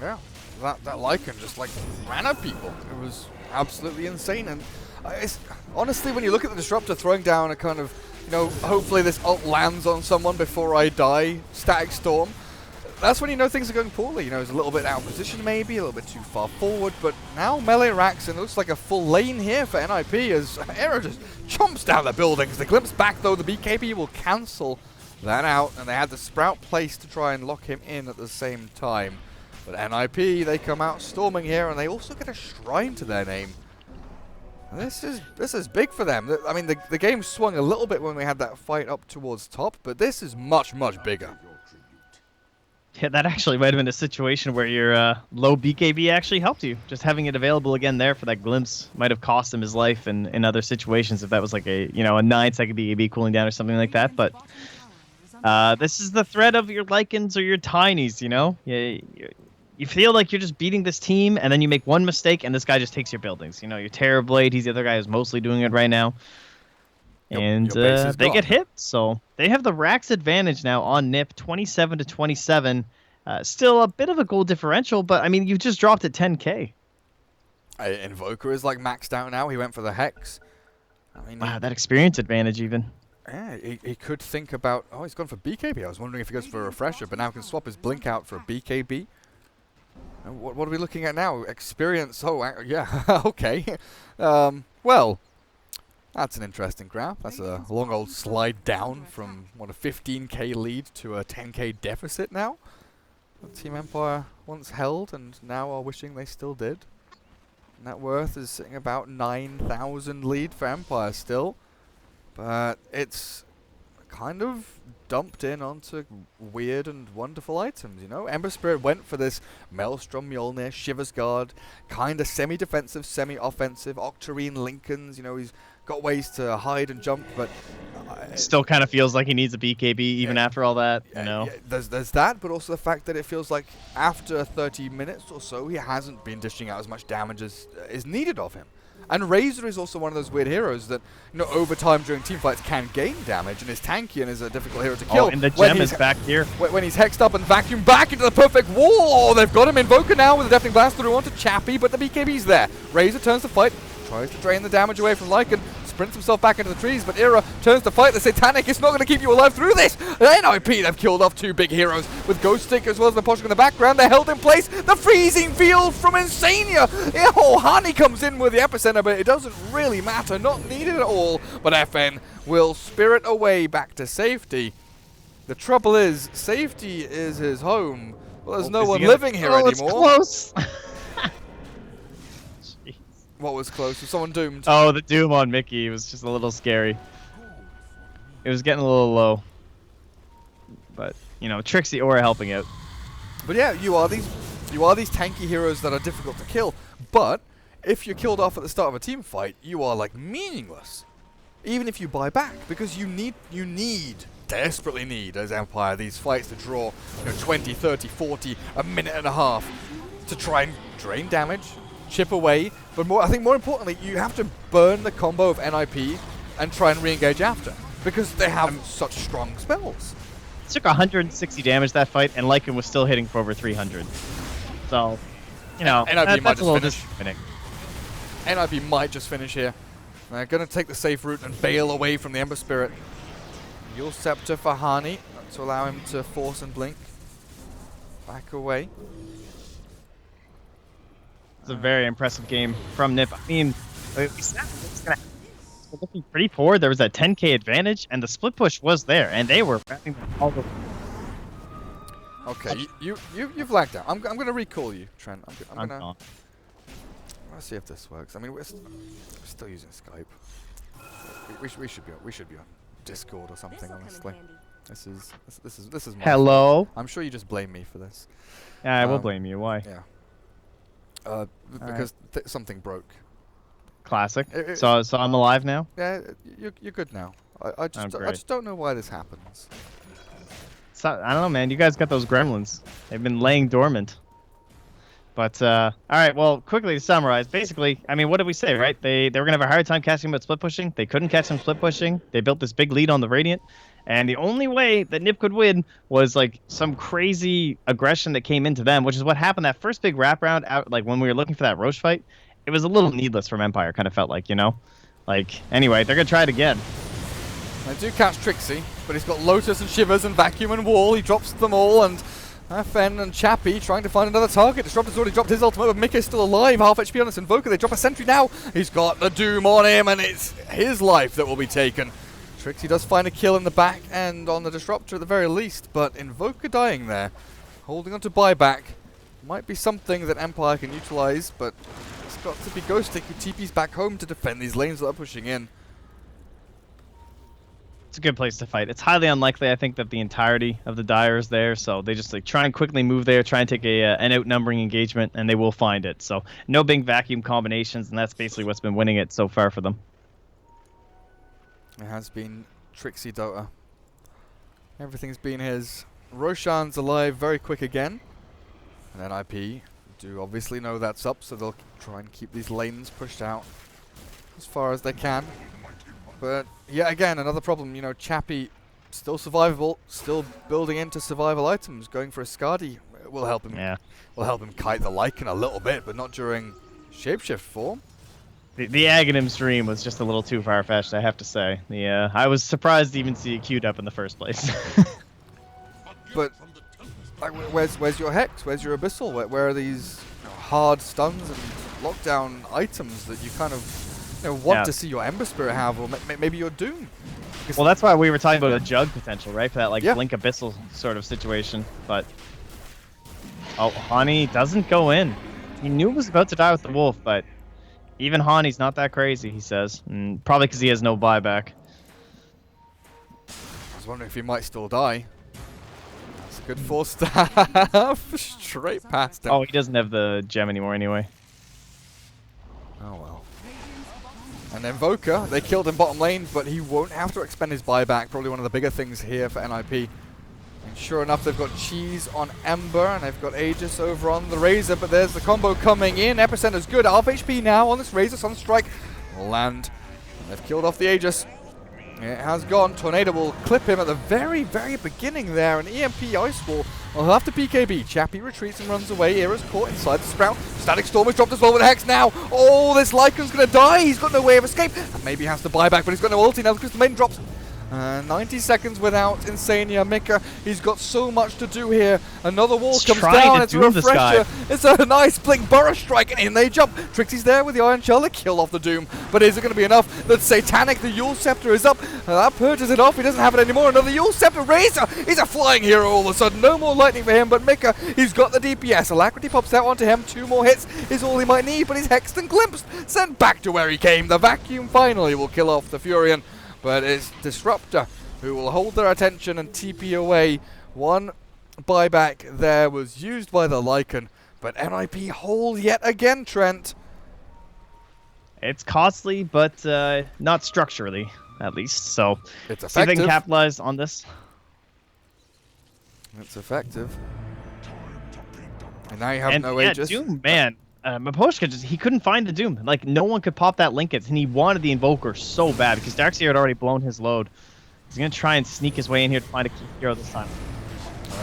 Yeah, that Lycan just like ran at people. It was absolutely insane, and honestly, when you look at the Disruptor throwing down a kind of, you know, hopefully this ult lands on someone before I die, Static Storm, that's when you know things are going poorly. You know, it's a little bit out of position maybe, a little bit too far forward, but now melee racks, and it looks like a full lane here for NIP as Era just chomps down the buildings. The glimpse back though, the BKB will cancel that out, and they had the Sprout placed to try and lock him in at the same time. But NIP, they come out storming here, and they also get a shrine to their name. This is big for them. I mean, the game swung a little bit when we had that fight up towards top, but this is much, much bigger. Yeah, that actually might have been a situation where your low BKB actually helped you. Just having it available again there for that glimpse might have cost him his life in other situations if that was like a, you know, a 9-second BKB cooling down or something like that. But this is the threat of your Lycans or your Tinies, you know? You feel like you're just beating this team, and then you make one mistake, and this guy just takes your buildings. You know, your Terrorblade, he's the other guy who's mostly doing it right now. And they get hit, so they have the Rax advantage now on NIP, 27-27. Still a bit of a goal differential, but, I mean, you just dropped at 10K. Invoker is, like, maxed out now. He went for the Hex. I mean, wow, that experience advantage, even. Yeah, he could think about... Oh, he's gone for BKB. I was wondering if he goes for a Refresher, but now he can swap his Blink out for a BKB. What are we looking at now? Experience. Oh, yeah. Okay. Well, that's an interesting graph. That's a long old slide down from, what, a 15K lead to a 10K deficit now. That Team Empire once held and now are wishing they still did. Net worth is sitting about 9,000 lead for Empire still. But it's kind of dumped in onto weird and wonderful items, you know? Ember Spirit went for this Maelstrom Mjolnir, Shiver's Guard, kind of semi-defensive, semi-offensive, Octarine Lincolns, you know, he's got ways to hide and jump, but... still kind of feels like he needs a BKB even after all that, you know? Yeah, there's that, but also the fact that it feels like after 30 minutes or so, he hasn't been dishing out as much damage as is needed of him. And Razor is also one of those weird heroes that, you know, over time during teamfights can gain damage and is tanky and is a difficult hero to kill. Oh, and the gem is back here. When he's hexed up and vacuumed back into the perfect wall. Oh, they've got him. Invoker now with a Deafening Blast through onto Chappie, but the BKB's there. Razor turns to fight, tries to drain the damage away from Lycan, sprints himself back into the trees, but Era turns to fight. The Satanic is not going to keep you alive through this. NIP, they've killed off 2 big heroes with Ghost Stick as well as the Poshik in the background. They're held in place. The freezing field from Insania. Oh, Honey comes in with the epicenter, but it doesn't really matter. Not needed at all. But FN will spirit away back to safety. The trouble is, safety is his home. Well, there's no one living here anymore. It's close. What was close? Was someone doomed? Oh, the doom on Mickey was just a little scary. It was getting a little low. But, you know, Trixie Aura helping out. But yeah, you are these tanky heroes that are difficult to kill. But if you're killed off at the start of a team fight, you are like meaningless. Even if you buy back, because you need desperately need as Empire these fights to draw 20, 30, 40, a minute and a half to try and drain damage, chip away, but I think more importantly, you have to burn the combo of NIP and try and re-engage after, because they have such strong spells. It took 160 damage that fight, and Lycan was still hitting for over 300. So, NIP might that's a little just disappointing. NIP might just finish here. They're going to take the safe route and bail away from the Ember Spirit. Yule Scepter for Hani to allow him to force and blink. Back away. It's a very impressive game from Nip. I mean, we're looking pretty poor. There was a 10k advantage, and the split push was there, and they were wrapping all the. Okay, you've lagged out. I'm going to recall you, Trent. I'm going to. Let's see if this works. I mean, we're still using Skype. We should be on Discord or something. Honestly, this is. Hello. I'm sure you just blame me for this. Yeah, I will blame you. Why? Yeah. Because something broke. Classic. So I'm alive now. Yeah, you're good now. I just don't know why this happens. So, I don't know, man. You guys got those gremlins. They've been laying dormant. But, all right, well, quickly to summarize, basically, I mean, what did we say, right? They were going to have a hard time catching him at split pushing. They couldn't catch him split pushing. They built this big lead on the Radiant. And the only way that Nip could win was, like, some crazy aggression that came into them, which is what happened that first big wraparound out, like, when we were looking for that Roche fight. It was a little needless from Empire, kind of felt like, Like, anyway, they're going to try it again. They do catch Trixie, but he's got Lotus and Shivers and Vacuum and Wall. He drops them all, and Fen and Chappie trying to find another target. Disruptor's already dropped his ultimate, but Mika's still alive. Half HP on this Invoker. They drop a sentry now. He's got the Doom on him, and it's his life that will be taken. Trixie does find a kill in the back end on the Disruptor at the very least, but Invoker dying there. Holding on to buyback. Might be something that Empire can utilize, but it's got to be Ghostic who TP's back home to defend these lanes that are pushing in. It's a good place to fight. It's highly unlikely, I think, that the entirety of the Dire is there, so they just like try and quickly move there, try and take an outnumbering engagement, and they will find it. So no big vacuum combinations, and that's basically what's been winning it so far for them. It has been Trixie Dota. Everything's been his. Roshan's alive very quick again. And NIP do obviously know that's up, so they'll try and keep these lanes pushed out as far as they can. But yeah, again, another problem. Chappie still survivable, still building into survival items. Going for a Skadi will help him. Yeah. Will help him kite the Lycan a little bit, but not during shapeshift form. The Aghanim stream was just a little too far-fetched, I have to say. I was surprised to even see it queued up in the first place. But like, where's your Hex? Where's your Abyssal? Where are these hard stuns and lockdown items that you kind of want to see your Ember Spirit have, or maybe your Doom? Well, that's why we were talking about a Jug potential, right? For that Blink Abyssal sort of situation. But Hani doesn't go in. He knew he was about to die with the Wolf, but even Hani's not that crazy, he says. Probably because he has no buyback. I was wondering if he might still die. That's a good 4-staff. Straight past him. Oh, he doesn't have the gem anymore anyway. Oh well. And Invoker, they killed him bottom lane, but he won't have to expend his buyback. Probably one of the bigger things here for NIP. And sure enough, they've got Cheese on Ember, and they've got Aegis over on the Razor, but there's the combo coming in. Epicenter's good. Half HP now on this Razor. Sunstrike will land. And they've killed off the Aegis. It has gone. Tornado will clip him at the very, very beginning there. An EMP Ice Wall will have to PKB. Chappie retreats and runs away. Era's caught inside the Sprout. Static Storm has dropped as well with Hex now. Oh, this Lycan's going to die. He's got no way of escape. And maybe he has to buy back, but he's got no ulti now because the main drops. 90 seconds without Insania. Mika, he's got so much to do here. Another wall comes down. It's a refresher. It's a nice blink burrow strike, and in they jump. Trixie's there with the Iron Shell to kill off the Doom. But is it going to be enough? That Satanic, the Yule Scepter is up. That purges it off. He doesn't have it anymore. Another Yule Scepter. Razor. He's a flying hero all of a sudden. No more lightning for him, but Mika, he's got the DPS. Alacrity pops out onto him. 2 more hits is all he might need, but he's hexed and glimpsed. Sent back to where he came. The vacuum finally will kill off the Furion. But it's Disruptor who will hold their attention and TP away. One buyback there was used by the Lycan, but NIP hold yet again, Trent. It's costly, but not structurally. at least. So It's see if they can effective. capitalize on this. It's effective. And now you have no yeah, Aegis. Doom, man. Maposhka he couldn't find the Doom. Like, no one could pop that Linkens, and he wanted the Invoker so bad because Darkseer had already blown his load. He's going to try and sneak his way in here to find a key hero this time.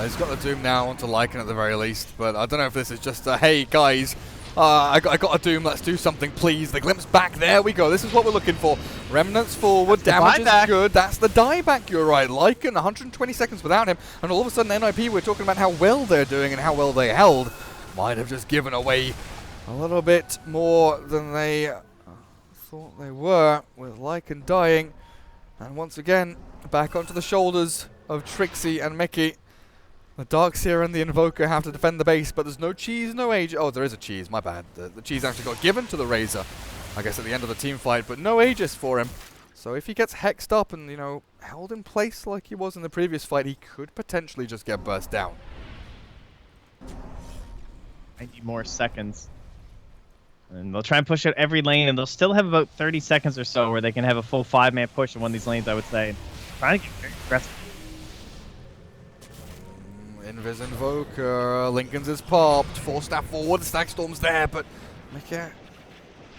He's got the Doom now onto Lycan at the very least, but I don't know if this is just a, hey, guys, I got a Doom, let's do something, please. The glimpse back, there we go, this is what we're looking for. Remnants forward, damage is good, that's the dieback, you're right. Lycan, 120 seconds without him, and all of a sudden NIP, we're talking about how well they're doing and how well they held. Might have just given away a little bit more than they thought they were, with Lycan dying. And once again, back onto the shoulders of Trixie and Mickey. The Darkseer and the Invoker have to defend the base, but there's no cheese, no Aegis. Oh, there is a cheese, my bad. The cheese actually got given to the Razor, I guess, at the end of the team fight, but no Aegis for him. So if he gets hexed up and, you know, held in place like he was in the previous fight, he could potentially just get burst down. I need more seconds. And they'll try and push out every lane, and they'll still have about 30 seconds or so where they can have a full 5-man push in one of these lanes, I would say. Trying to get very aggressive. Invis Invoker, Lincoln's is popped, 4-staff forward, Stack Storm's there, but Mickey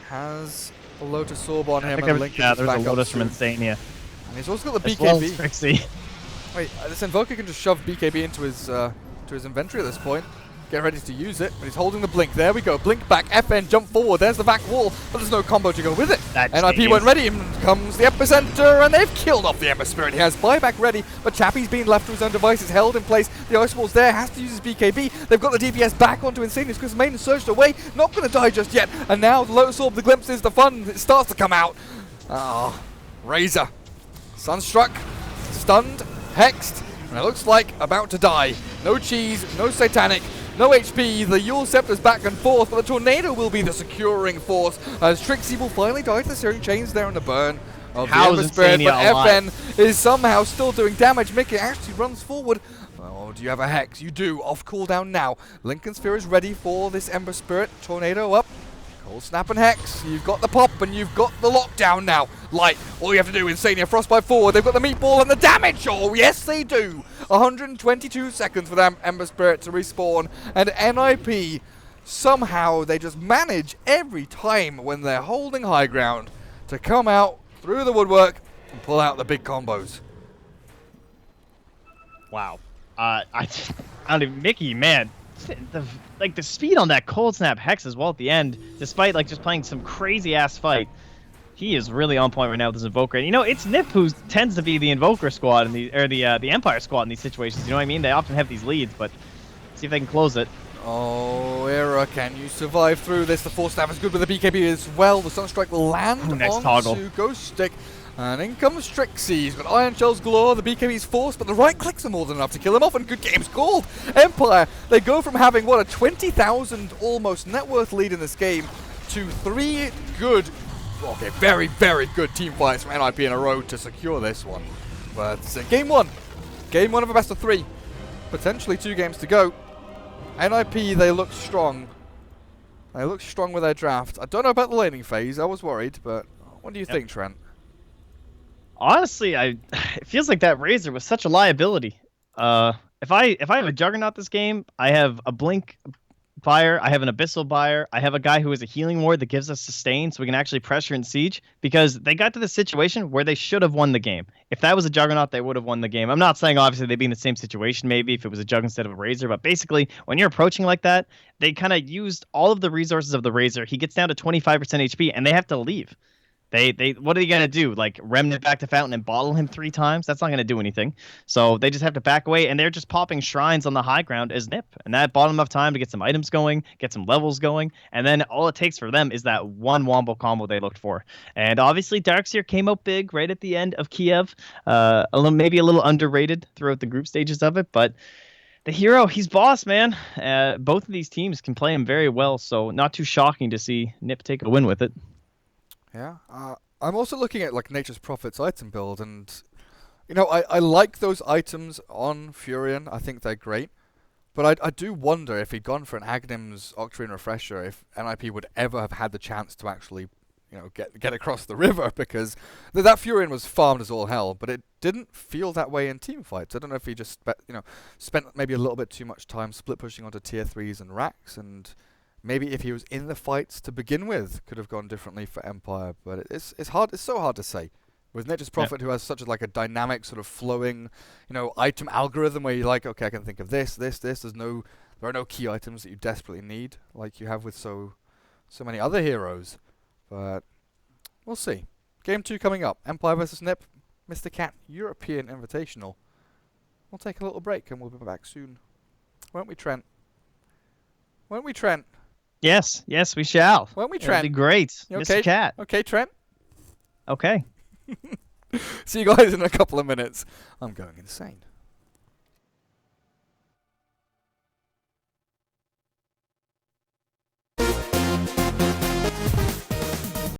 has a Lotus Orb on him, and Lincoln's yeah, there's back a Lotus up from Insania. And he's also got the As well as BKB. Trixie. Wait, this Invoker can just shove BKB into his inventory at this point. Get ready to use it, but he's holding the Blink. There we go, Blink back, FN, jump forward, there's the back wall, but there's no combo to go with it. NIP went ready, and comes the Epicenter, and they've killed off the Ember Spirit. He has buyback ready, but Chappie's being left to his own devices, held in place. The Ice Wall's there, has to use his BKB. They've got the DPS back onto Insanius because Maiden surged away, not going to die just yet. And now the Lotus Orb, the glimpses, the fun, it starts to come out. Oh, Razor. Sunstruck, stunned, hexed, and it looks like about to die. No cheese, no Satanic. No HP, the Yule Scepter's back and forth, but the Tornado will be the securing force as Trixie will finally die to the Searing Chains there in the burn of the Ember Spirit, but FN is somehow still doing damage. Mickey actually runs forward. Oh, do you have a Hex? You do, off cooldown now. Lincoln Sphere is ready for this Ember Spirit. Tornado up. Cold Snap and Hex, you've got the pop and you've got the lockdown now. Light, all you have to do, Insania, Frostbite forward, they've got the meatball and the damage, oh yes they do. 122 seconds for that Ember Spirit to respawn, and NIP, somehow they just manage every time when they're holding high ground to come out through the woodwork and pull out the big combos. Wow. I don't even, Mickey, man. The speed on that Cold Snap Hex as well at the end, despite like just playing some crazy ass fight, he is really on point right now with this Invoker. And you know, it's Nip who tends to be the Invoker squad in the Empire squad in these situations. You know what I mean? They often have these leads, but see if they can close it. Oh, Era, can you survive through this? The Force Staff is good with the BKB as well. The Sunstrike will land onto Ghost Stick. And in comes Trixie. He's got Iron Shells galore, the BKB's forced, but the right clicks are more than enough to kill him off, and good game's called. Empire, they go from having, what, a 20,000 almost net worth lead in this game to 3 good, okay, very, very good team fights from NIP in a row to secure this one. But game one of a best of 3. Potentially 2 games to go. NIP, they look strong. They look strong with their draft. I don't know about the laning phase, I was worried, but what do you think, Trent? Honestly, it feels like that Razor was such a liability. If I have a Juggernaut this game, I have a Blink buyer, I have an Abyssal buyer, I have a guy who is a healing ward that gives us sustain so we can actually pressure and siege, because they got to the situation where they should have won the game. If that was a Juggernaut, they would have won the game. I'm not saying obviously they'd be in the same situation maybe if it was a Jug instead of a Razor, but basically when you're approaching like that, they kind of used all of the resources of the Razor. He gets down to 25% HP and they have to leave. They what are they gonna do? Like remnant back to Fountain and bottle him 3 times? That's not gonna do anything. So they just have to back away, and they're just popping shrines on the high ground as Nip, and that bought them enough time to get some items going, get some levels going, and then all it takes for them is that one wombo combo they looked for. And obviously Darkseer came out big right at the end of Kiev, maybe a little underrated throughout the group stages of it, but the hero, he's boss, man. Both of these teams can play him very well, so not too shocking to see Nip take a win with it. Yeah, I'm also looking at like Nature's Prophets item build, and you know, I like those items on Furion. I think they're great, but I do wonder if he'd gone for an Agnim's Octarine Refresher, if NIP would ever have had the chance to actually, get across the river, because that Furion was farmed as all hell, but it didn't feel that way in team fights. I don't know if he just spent maybe a little bit too much time split pushing onto tier 3s and racks, and maybe if he was in the fights to begin with, could have gone differently for Empire. But it's hard. It's so hard to say. With Nature's Prophet, who has such a dynamic sort of flowing, item algorithm where you're like, okay, I can think of this. There are no key items that you desperately need, like you have with so many other heroes. But we'll see. Game 2 coming up. Empire versus Nip. Mr. Cat European Invitational. We'll take a little break and we'll be back soon. Won't we, Trent? Won't we, Trent? Yes, we shall. Won't we, Trent? It'll be great. Okay? Mr. Cat. Okay, Trent? Okay. See you guys in a couple of minutes. I'm going insane.